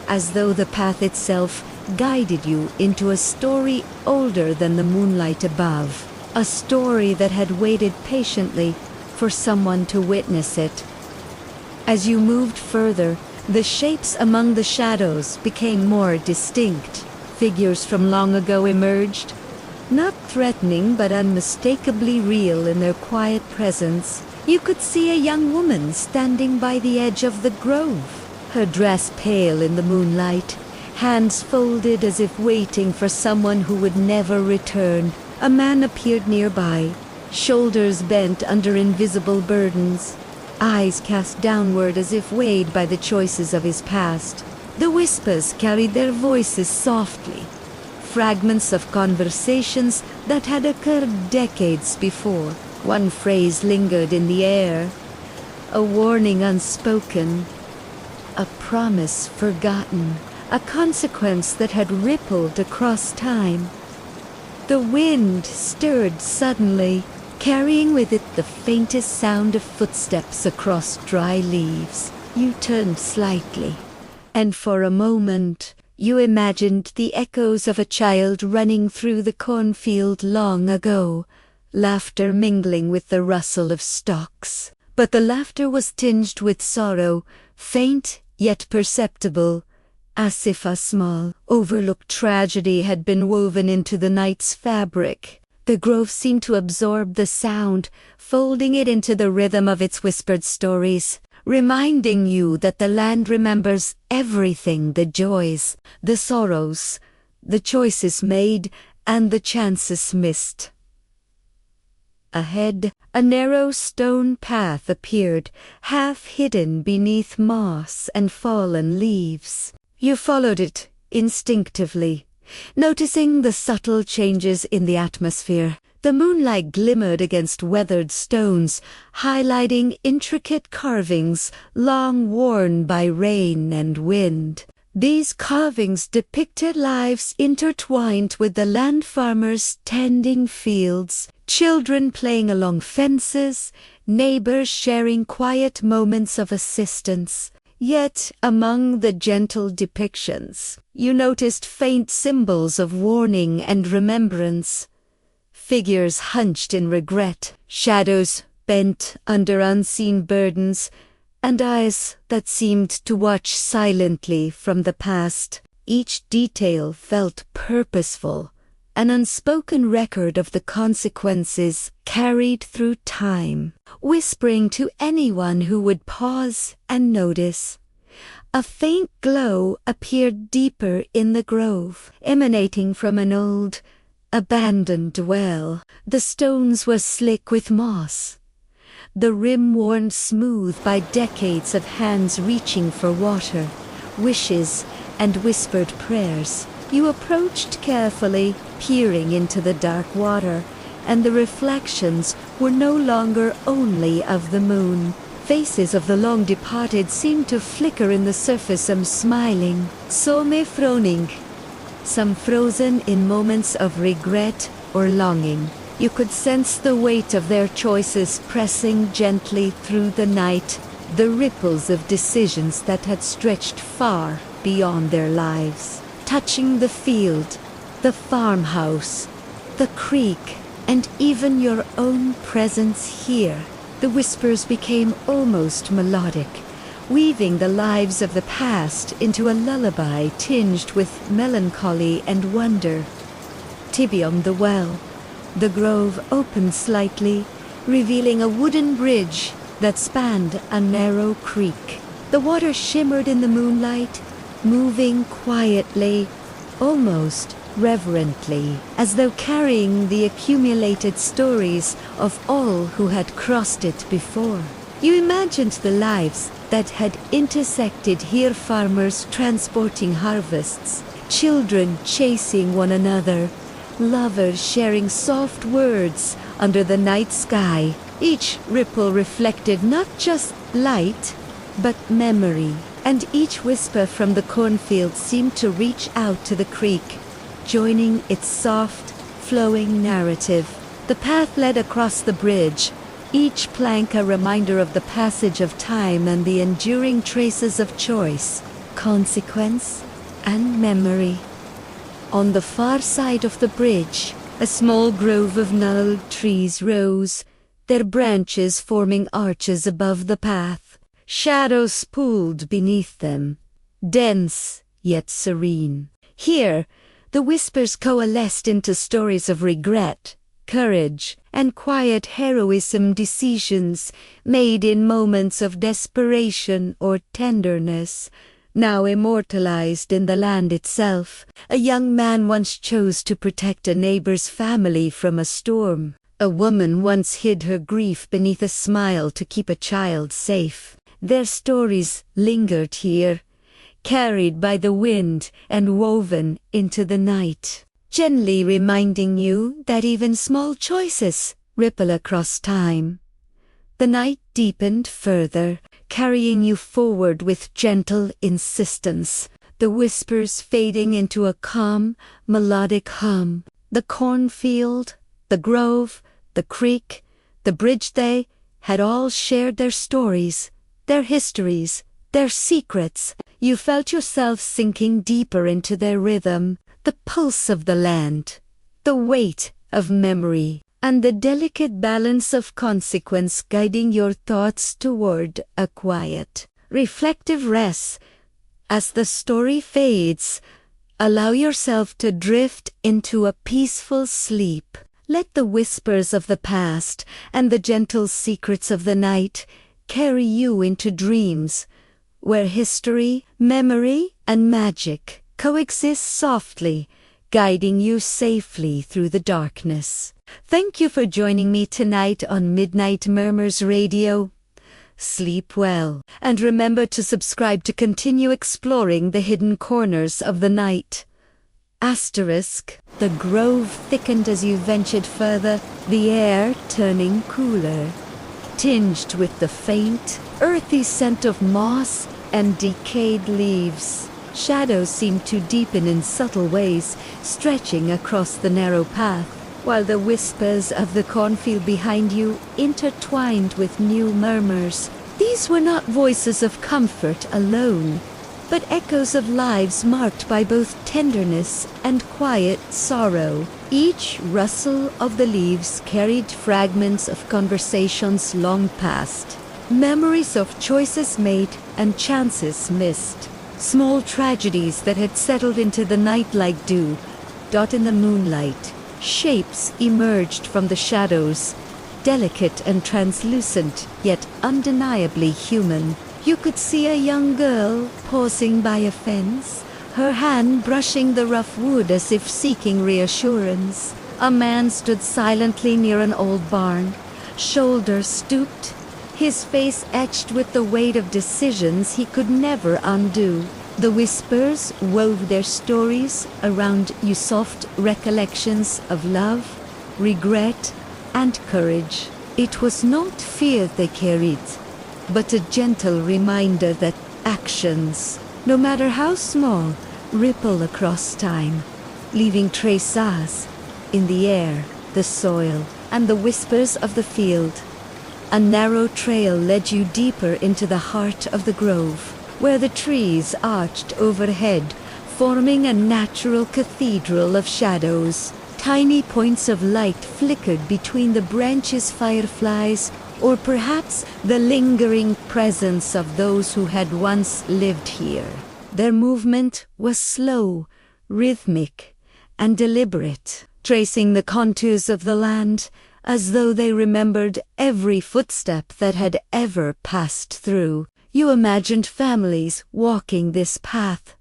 as though the path itself guided you into a story older than the moonlight above, a story that had waited patiently for someone to witness it. As you moved further, the shapes among the shadows became more distinct. Figures from long ago emerged, not threatening but unmistakably real in their quiet presence. You could see a young woman standing by the edge of the grove, her dress pale in the moonlight, hands folded as if waiting for someone who would never return. A man appeared nearby, shoulders bent under invisible burdens, eyes cast downward as if weighed by the choices of his past. The whispers carried their voices softly, fragments of conversations that had occurred decades before. One phrase lingered in the air, a warning unspoken, a promise forgotten, a consequence that had rippled across time. The wind stirred suddenly, carrying with it the faintest sound of footsteps across dry leaves. You turned slightly, and for a moment you imagined the echoes of a child running through the cornfield long ago, laughter mingling with the rustle of stalks. But the laughter was tinged with sorrow, faint yet perceptible, as if a small, overlooked tragedy had been woven into the night's fabric. The grove seemed to absorb the sound, folding it into the rhythm of its whispered stories, reminding you that the land remembers everything: the joys, the sorrows, the choices made, and the chances missed. Ahead, a narrow stone path appeared, half hidden beneath moss and fallen leaves. You followed it instinctively, noticing the subtle changes in the atmosphere. The moonlight glimmered against weathered stones, highlighting intricate carvings long worn by rain and wind. These carvings depicted lives intertwined with the land farmers tending fields, children playing along fences, neighbors sharing quiet moments of assistance. Yet, among the gentle depictions, you noticed faint symbols of warning and remembrance. Figures hunched in regret, shadows bent under unseen burdens, and eyes that seemed to watch silently from the past. Each detail felt purposeful, an unspoken record of the consequences carried through time, whispering to anyone who would pause and notice. A faint glow appeared deeper in the grove, emanating from an old, abandoned well. The stones were slick with moss, the rim worn smooth by decades of hands reaching for water, wishes, and whispered prayers. You approached carefully, peering into the dark water, and the reflections were no longer only of the moon. Faces of the long departed seemed to flicker in the surface, some smiling, some frowning, some frozen in moments of regret or longing. You could sense the weight of their choices pressing gently through the night, the ripples of decisions that had stretched far beyond their lives, touching the field, the farmhouse, the creek, and even your own presence here. The whispers became almost melodic, weaving the lives of the past into a lullaby tinged with melancholy and wonder. Beyond the well, the grove opened slightly, revealing a wooden bridge that spanned a narrow creek. The water shimmered in the moonlight, moving quietly, almost reverently, as though carrying the accumulated stories of all who had crossed it before. You imagined the lives that had intersected here, farmers transporting harvests, children chasing one another, lovers sharing soft words under the night sky. Each ripple reflected not just light, but memory, and each whisper from the cornfield seemed to reach out to the creek, joining its soft, flowing narrative. The path led across the bridge, each plank a reminder of the passage of time and the enduring traces of choice, consequence, and memory. On the far side of the bridge, a small grove of gnarled trees rose, their branches forming arches above the path. Shadows pooled beneath them, dense yet serene. Here, the whispers coalesced into stories of regret, courage, and quiet heroism, decisions made in moments of desperation or tenderness, now immortalized in the land itself. A young man once chose to protect a neighbor's family from a storm. A woman once hid her grief beneath a smile to keep a child safe. Their stories lingered here, carried by the wind and woven into the night, gently reminding you that even small choices ripple across time. The night deepened further, carrying you forward with gentle insistence, the whispers fading into a calm, melodic hum. The cornfield, the grove, the creek, the bridge, they had all shared their stories, their histories, their secrets. You felt yourself sinking deeper into their rhythm, the pulse of the land, the weight of memory, and the delicate balance of consequence guiding your thoughts toward a quiet, reflective rest. As the story fades, allow yourself to drift into a peaceful sleep. Let the whispers of the past and the gentle secrets of the night carry you into dreams where history, memory, and magic coexist softly, guiding you safely through the darkness. Thank you for joining me tonight on Midnight Murmurs Radio. Sleep well, and remember to subscribe to continue exploring the hidden corners of the night. Asterisk, the grove thickened as you ventured further, the air turning cooler, tinged with the faint, earthy scent of moss and decayed leaves. Shadows seemed to deepen in subtle ways, stretching across the narrow path, while the whispers of the cornfield behind you intertwined with new murmurs. These were not voices of comfort alone, but echoes of lives marked by both tenderness and quiet sorrow. Each rustle of the leaves carried fragments of conversations long past, memories of choices made and chances missed, small tragedies that had settled into the night like dew, dot in the moonlight. Shapes emerged from the shadows, delicate and translucent, yet undeniably human. You could see a young girl pausing by a fence, her hand brushing the rough wood as if seeking reassurance. A man stood silently near an old barn, shoulders stooped, his face etched with the weight of decisions he could never undo. The whispers wove their stories around you, soft recollections of love, regret, and courage. It was not fear they carried, but a gentle reminder that actions, no matter how small, ripple across time, leaving traces in the air, the soil, and the whispers of the field. A narrow trail led you deeper into the heart of the grove, where the trees arched overhead, forming a natural cathedral of shadows. Tiny points of light flickered between the branches, fireflies, or perhaps the lingering presence of those who had once lived here. Their movement was slow, rhythmic, and deliberate, tracing the contours of the land as though they remembered every footstep that had ever passed through. You imagined families walking this path,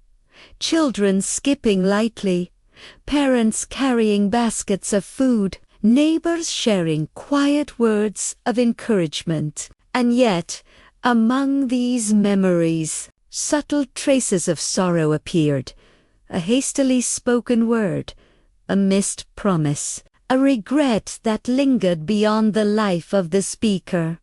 children skipping lightly, parents carrying baskets of food, neighbors sharing quiet words of encouragement. And yet, among these memories, subtle traces of sorrow appeared. A hastily spoken word, a missed promise, a regret that lingered beyond the life of the speaker.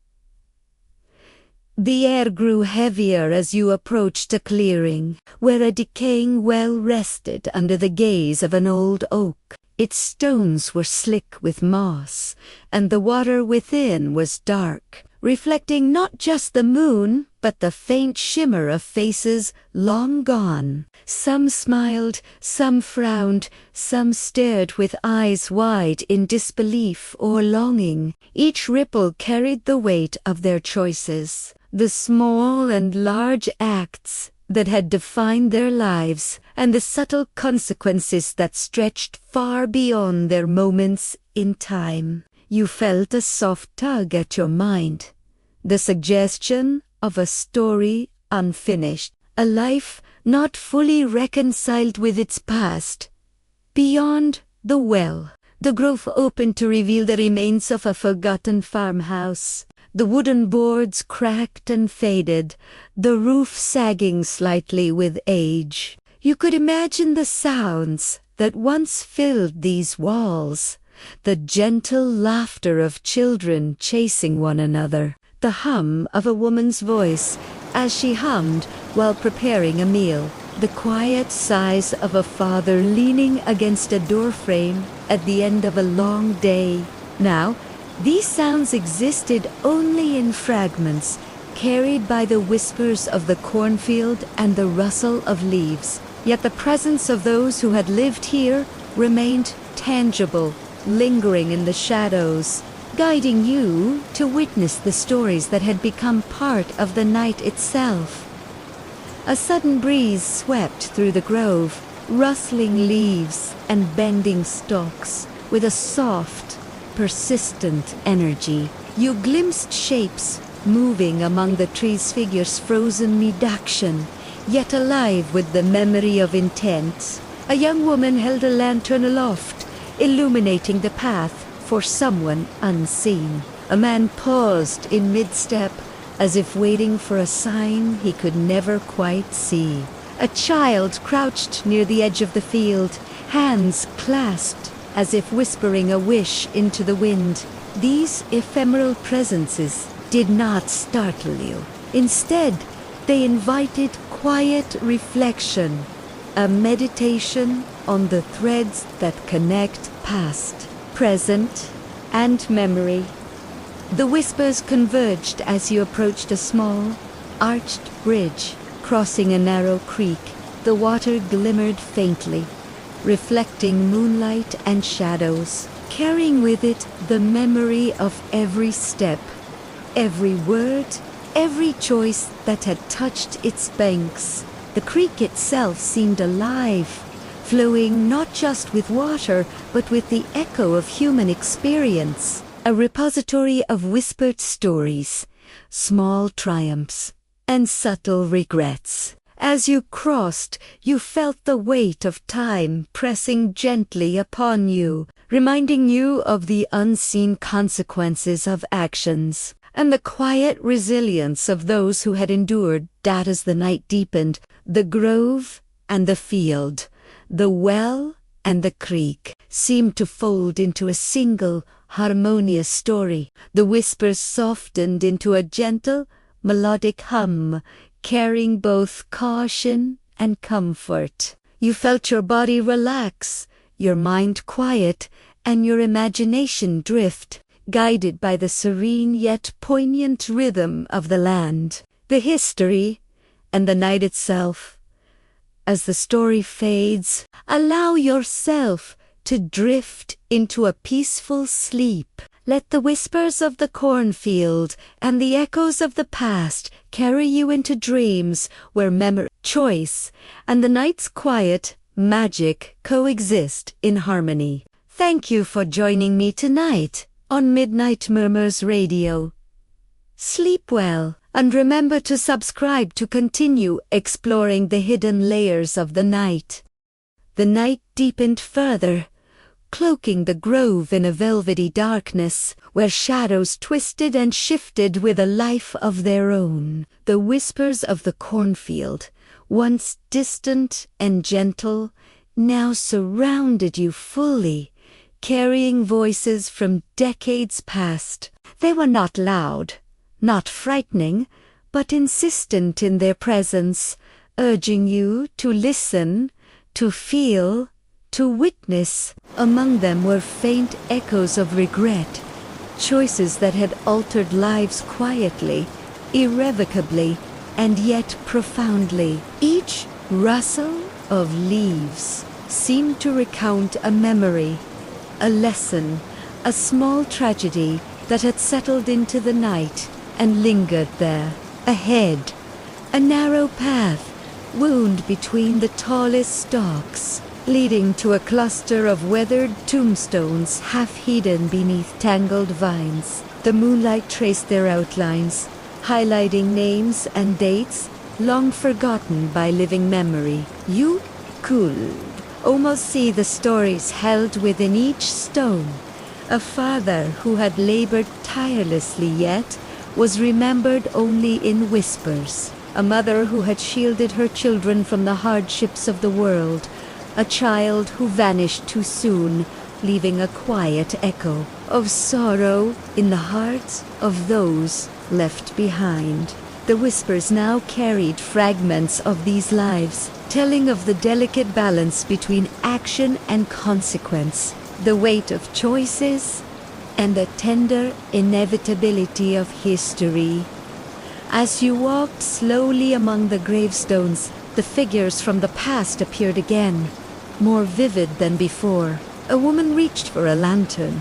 The air grew heavier as you approached a clearing, where a decaying well rested under the gaze of an old oak. Its stones were slick with moss, and the water within was dark, reflecting not just the moon, but the faint shimmer of faces long gone. Some smiled, some frowned, some stared with eyes wide in disbelief or longing. Each ripple carried the weight of their choices, the small and large acts that had defined their lives, and the subtle consequences that stretched far beyond their moments in time. You felt a soft tug at your mind, the suggestion of a story unfinished, a life not fully reconciled with its past. Beyond the well, the grove opened to reveal the remains of a forgotten farmhouse. The wooden boards cracked and faded, the roof sagging slightly with age. You could imagine the sounds that once filled these walls, the gentle laughter of children chasing one another, the hum of a woman's voice as she hummed while preparing a meal, the quiet sighs of a father leaning against a doorframe at the end of a long day. Now, these sounds existed only in fragments, carried by the whispers of the cornfield and the rustle of leaves. Yet the presence of those who had lived here remained tangible, lingering in the shadows, guiding you to witness the stories that had become part of the night itself. A sudden breeze swept through the grove, rustling leaves and bending stalks with a soft, persistent energy. You glimpsed shapes moving among the trees, figures frozen mid-action, yet alive with the memory of intent. A young woman held a lantern aloft, illuminating the path for someone unseen. A man paused in mid-step, as if waiting for a sign he could never quite see. A child crouched near the edge of the field, hands clasped as if whispering a wish into the wind. These ephemeral presences did not startle you. Instead, they invited quiet reflection, a meditation on the threads that connect past, present, and memory. The whispers converged as you approached a small, arched bridge crossing a narrow creek. The water glimmered faintly, reflecting moonlight and shadows, carrying with it the memory of every step, every word, every choice that had touched its banks. The creek itself seemed alive, flowing not just with water, but with the echo of human experience. A repository of whispered stories, small triumphs, and subtle regrets. As you crossed, you felt the weight of time pressing gently upon you, reminding you of the unseen consequences of actions, and the quiet resilience of those who had endured that as the night deepened. The grove and the field, the well and the creek, seemed to fold into a single, harmonious story. The whispers softened into a gentle, melodic hum, carrying both caution and comfort. You felt your body relax, your mind quiet, and your imagination drift, guided by the serene yet poignant rhythm of the land, the history, and the night itself. As the story fades, allow yourself to drift into a peaceful sleep. Let the whispers of the cornfield and the echoes of the past carry you into dreams where memory, choice, and the night's quiet magic coexist in harmony. Thank you for joining me tonight on Midnight Murmurs Radio. Sleep well, and remember to subscribe to continue exploring the hidden layers of the night. The night deepened further, cloaking the grove in a velvety darkness, where shadows twisted and shifted with a life of their own. The whispers of the cornfield, once distant and gentle, now surrounded you fully, carrying voices from decades past. They were not loud, not frightening, but insistent in their presence, urging you to listen, to feel, to witness. Among them were faint echoes of regret, choices that had altered lives quietly, irrevocably, and yet profoundly. Each rustle of leaves seemed to recount a memory, a lesson, a small tragedy that had settled into the night and lingered there. Ahead, a narrow path wound between the tallest stalks, leading to a cluster of weathered tombstones half hidden beneath tangled vines. The moonlight traced their outlines, highlighting names and dates long forgotten by living memory. You could almost see the stories held within each stone. A father who had labored tirelessly yet was remembered only in whispers. A mother who had shielded her children from the hardships of the world. A child who vanished too soon, leaving a quiet echo of sorrow in the hearts of those left behind. The whispers now carried fragments of these lives, telling of the delicate balance between action and consequence, the weight of choices, and the tender inevitability of history. As you walked slowly among the gravestones, the figures from the past appeared again, more vivid than before. A woman reached for a lantern,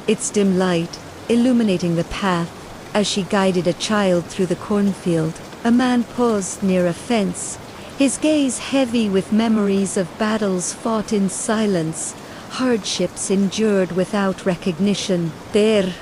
its dim light illuminating the path as she guided a child through the cornfield. A man paused near a fence, his gaze heavy with memories of battles fought in silence, hardships endured without recognition. Their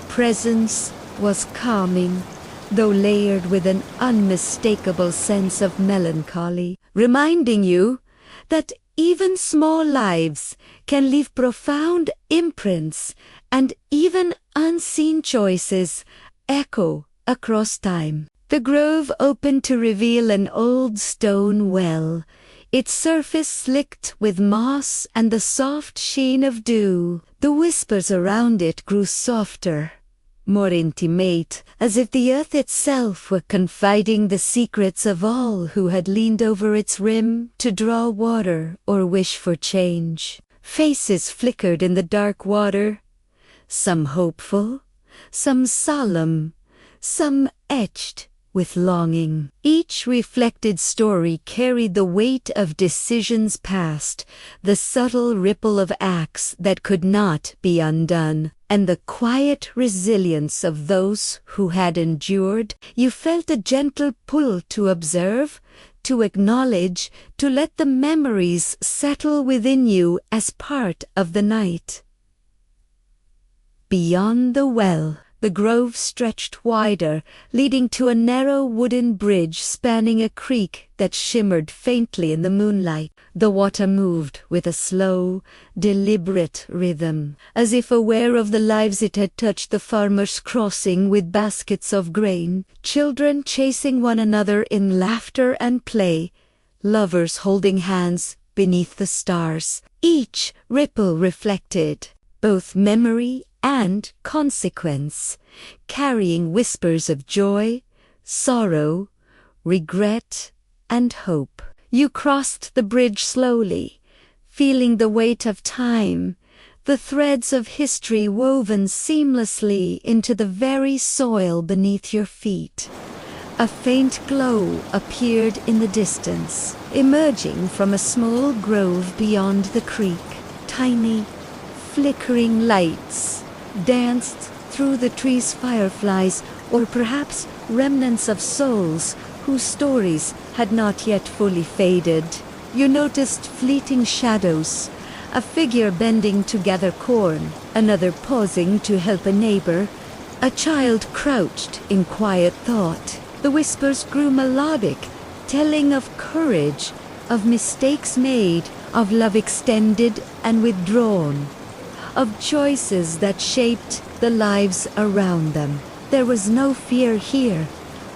presence was calming, though layered with an unmistakable sense of melancholy, reminding you that even small lives can leave profound imprints, and even unseen choices echo across time. The grove opened to reveal an old stone well, its surface slicked with moss and the soft sheen of dew. The whispers around it grew softer, more intimate, as if the earth itself were confiding the secrets of all who had leaned over its rim to draw water or wish for change. Faces flickered in the dark water, some hopeful, some solemn, some etched with longing. Each reflected story carried the weight of decisions past, the subtle ripple of acts that could not be undone, and the quiet resilience of those who had endured. You felt a gentle pull to observe, to acknowledge, to let the memories settle within you as part of the night. Beyond the well, the grove stretched wider, leading to a narrow wooden bridge spanning a creek that shimmered faintly in the moonlight. The water moved with a slow, deliberate rhythm, as if aware of the lives it had touched. The farmers crossing with baskets of grain, children chasing one another in laughter and play, lovers holding hands beneath the stars. Each ripple reflected both memory and consequence, carrying whispers of joy, sorrow, regret, and hope. You crossed the bridge slowly, feeling the weight of time, the threads of history woven seamlessly into the very soil beneath your feet. A faint glow appeared in the distance, emerging from a small grove beyond the creek. Tiny, flickering lights danced through the trees. Fireflies, or perhaps remnants of souls whose stories had not yet fully faded. You noticed fleeting shadows, a figure bending to gather corn, another pausing to help a neighbor, a child crouched in quiet thought. The whispers grew melodic, telling of courage, of mistakes made, of love extended and withdrawn, of choices that shaped the lives around them. There was no fear here,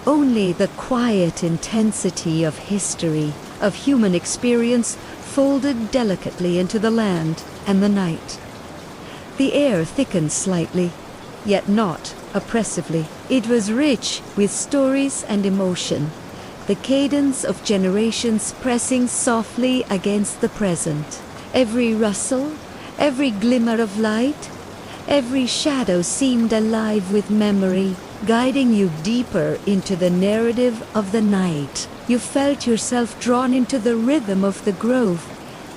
only the quiet intensity of history, of human experience folded delicately into the land and the night. The air thickened slightly, yet not oppressively. It was rich with stories and emotion, the cadence of generations pressing softly against the present. Every rustle, every glimmer of light, every shadow seemed alive with memory, guiding you deeper into the narrative of the night. You felt yourself drawn into the rhythm of the grove,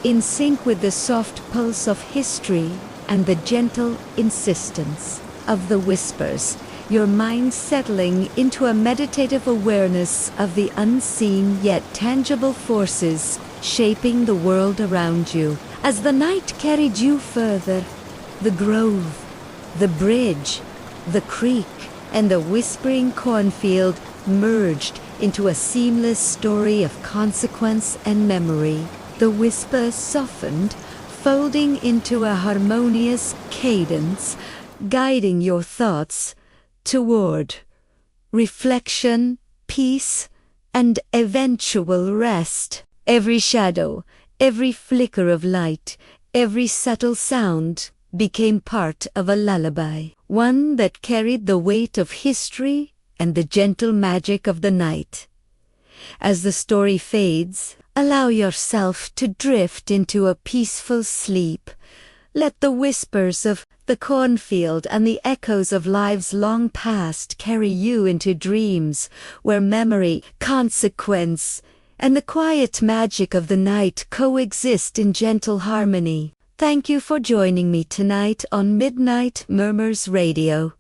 in sync with the soft pulse of history and the gentle insistence of the whispers, your mind settling into a meditative awareness of the unseen yet tangible forces shaping the world around you. As the night carried you further, the grove, the bridge, the creek, and the whispering cornfield merged into a seamless story of consequence and memory. The whisper softened, folding into a harmonious cadence, guiding your thoughts toward reflection, peace, and eventual rest. Every shadow, every flicker of light, every subtle sound became part of a lullaby, one that carried the weight of history and the gentle magic of the night. As the story fades, allow yourself to drift into a peaceful sleep. Let the whispers of the cornfield and the echoes of lives long past carry you into dreams where memory, consequence, and the quiet magic of the night coexist in gentle harmony. Thank you for joining me tonight on Midnight Murmurs Radio.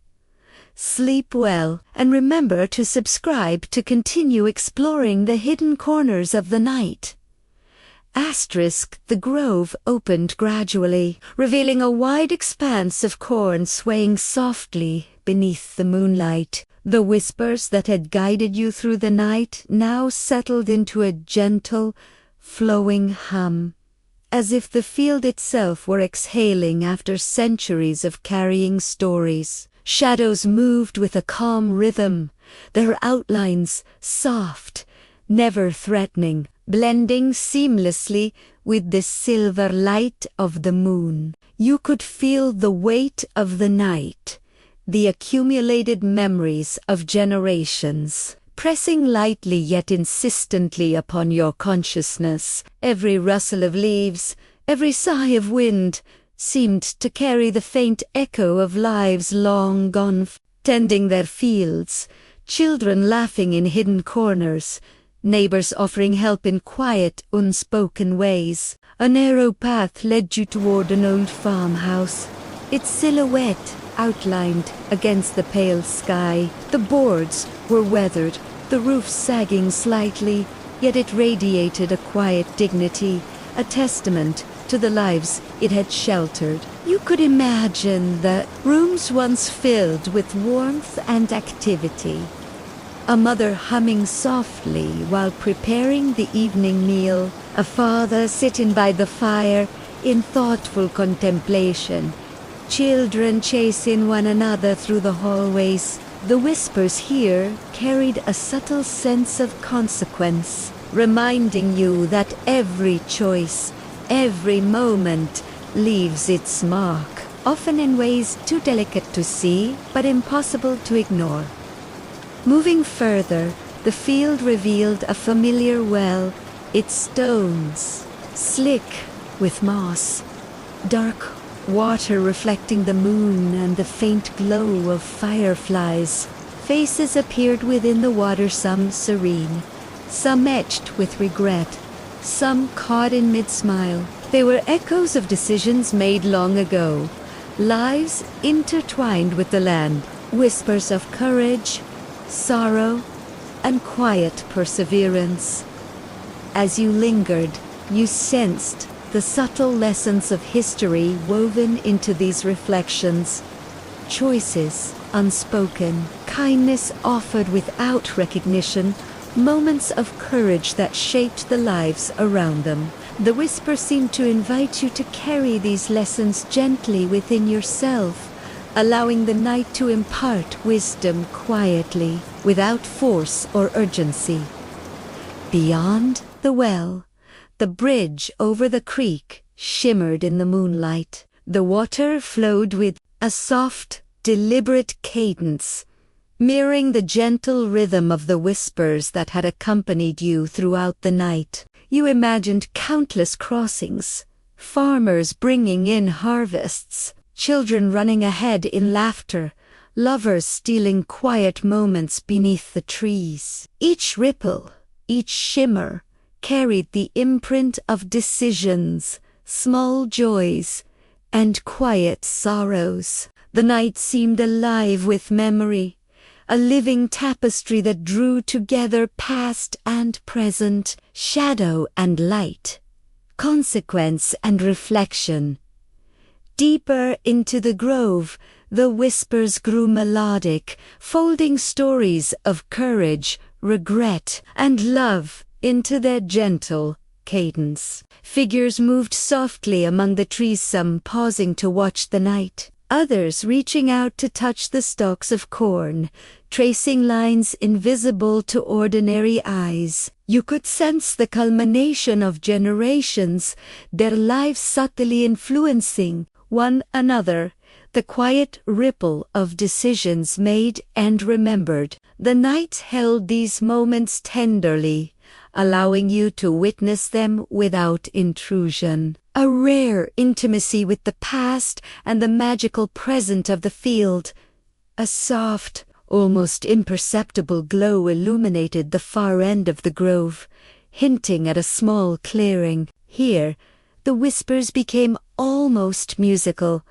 Sleep well, and remember to subscribe to continue exploring the hidden corners of the night. The grove opened gradually, revealing a wide expanse of corn swaying softly beneath the moonlight. The whispers that had guided you through the night now settled into a gentle, flowing hum, as if the field itself were exhaling after centuries of carrying stories. Shadows moved with a calm rhythm, their outlines soft, never threatening, blending seamlessly with the silver light of the moon. You could feel the weight of the night, the accumulated memories of generations, pressing lightly yet insistently upon your consciousness. Every rustle of leaves, every sigh of wind, seemed to carry the faint echo of lives long gone, tending their fields, children laughing in hidden corners, neighbors offering help in quiet, unspoken ways. A narrow path led you toward an old farmhouse, its silhouette outlined against the pale sky. The boards were weathered, the roof sagging slightly, yet it radiated a quiet dignity, a testament to the lives it had sheltered. You could imagine the rooms once filled with warmth and activity. A mother humming softly while preparing the evening meal, a father sitting by the fire in thoughtful contemplation, children chasing one another through the hallways. The whispers here carried a subtle sense of consequence, reminding you that every choice, every moment leaves its mark, often in ways too delicate to see but impossible to ignore. Moving further, the field revealed a familiar well, its stones slick with moss, dark water reflecting the moon and the faint glow of fireflies. Faces appeared within the water, some serene, some etched with regret, some caught in mid-smile. They were echoes of decisions made long ago, lives intertwined with the land, whispers of courage, sorrow, and quiet perseverance. As you lingered, you sensed the subtle lessons of history woven into these reflections. Choices unspoken, kindness offered without recognition, moments of courage that shaped the lives around them. The whisper seemed to invite you to carry these lessons gently within yourself, allowing the night to impart wisdom quietly, without force or urgency. Beyond the well, the bridge over the creek shimmered in the moonlight. The water flowed with a soft, deliberate cadence, mirroring the gentle rhythm of the whispers that had accompanied you throughout the night. You imagined countless crossings, farmers bringing in harvests, children running ahead in laughter, lovers stealing quiet moments beneath the trees. Each ripple, each shimmer, carried the imprint of decisions, small joys, and quiet sorrows. The night seemed alive with memory, a living tapestry that drew together past and present, shadow and light, consequence and reflection. Deeper into the grove, the whispers grew melodic, folding stories of courage, regret, and love into their gentle cadence. Figures moved softly among the trees, some pausing to watch the night, others reaching out to touch the stalks of corn, tracing lines invisible to ordinary eyes. You could sense the culmination of generations, their lives subtly influencing one another, the quiet ripple of decisions made and remembered. The night held these moments tenderly, allowing you to witness them without intrusion. A rare intimacy with the past and the magical present of the field. A soft, almost imperceptible glow illuminated the far end of the grove, hinting at a small clearing. Here, the whispers became almost musical,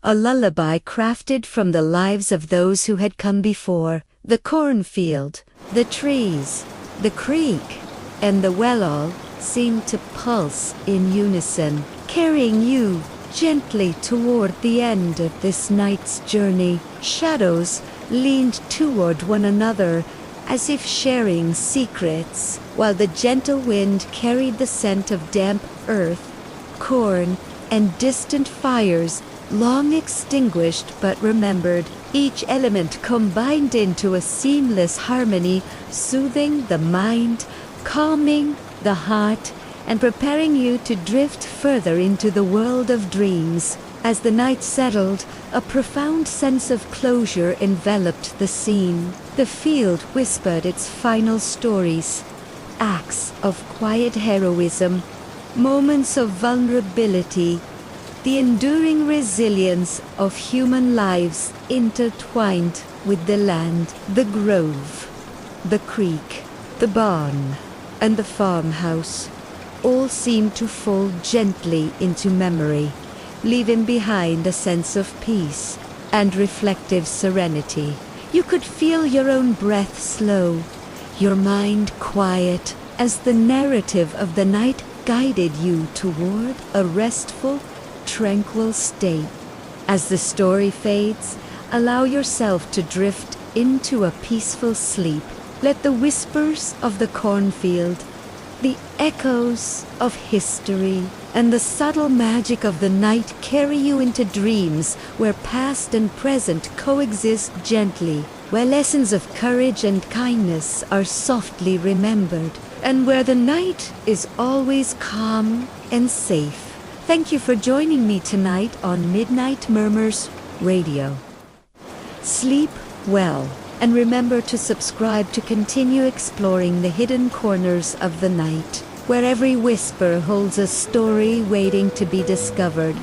a lullaby crafted from the lives of those who had come before. The cornfield, the trees, the creek, and the well all seemed to pulse in unison, carrying you gently toward the end of this night's journey. Shadows leaned toward one another as if sharing secrets, while the gentle wind carried the scent of damp earth, corn, and distant fires long extinguished but remembered. Each element combined into a seamless harmony, soothing the mind, calming the heart, and preparing you to drift further into the world of dreams. As the night settled, a profound sense of closure enveloped the scene. The field whispered its final stories, acts of quiet heroism, moments of vulnerability, the enduring resilience of human lives intertwined with the land, the grove, the creek, the barn, and the farmhouse all seem to fall gently into memory, leaving behind a sense of peace and reflective serenity. You could feel your own breath slow, your mind quiet, as the narrative of the night guided you toward a restful, tranquil state. As the story fades, allow yourself to drift into a peaceful sleep. Let the whispers of the cornfield, the echoes of history, and the subtle magic of the night carry you into dreams where past and present coexist gently, where lessons of courage and kindness are softly remembered, and where the night is always calm and safe. Thank you for joining me tonight on Midnight Murmurs Radio. Sleep well, and remember to subscribe to continue exploring the hidden corners of the night, where every whisper holds a story waiting to be discovered.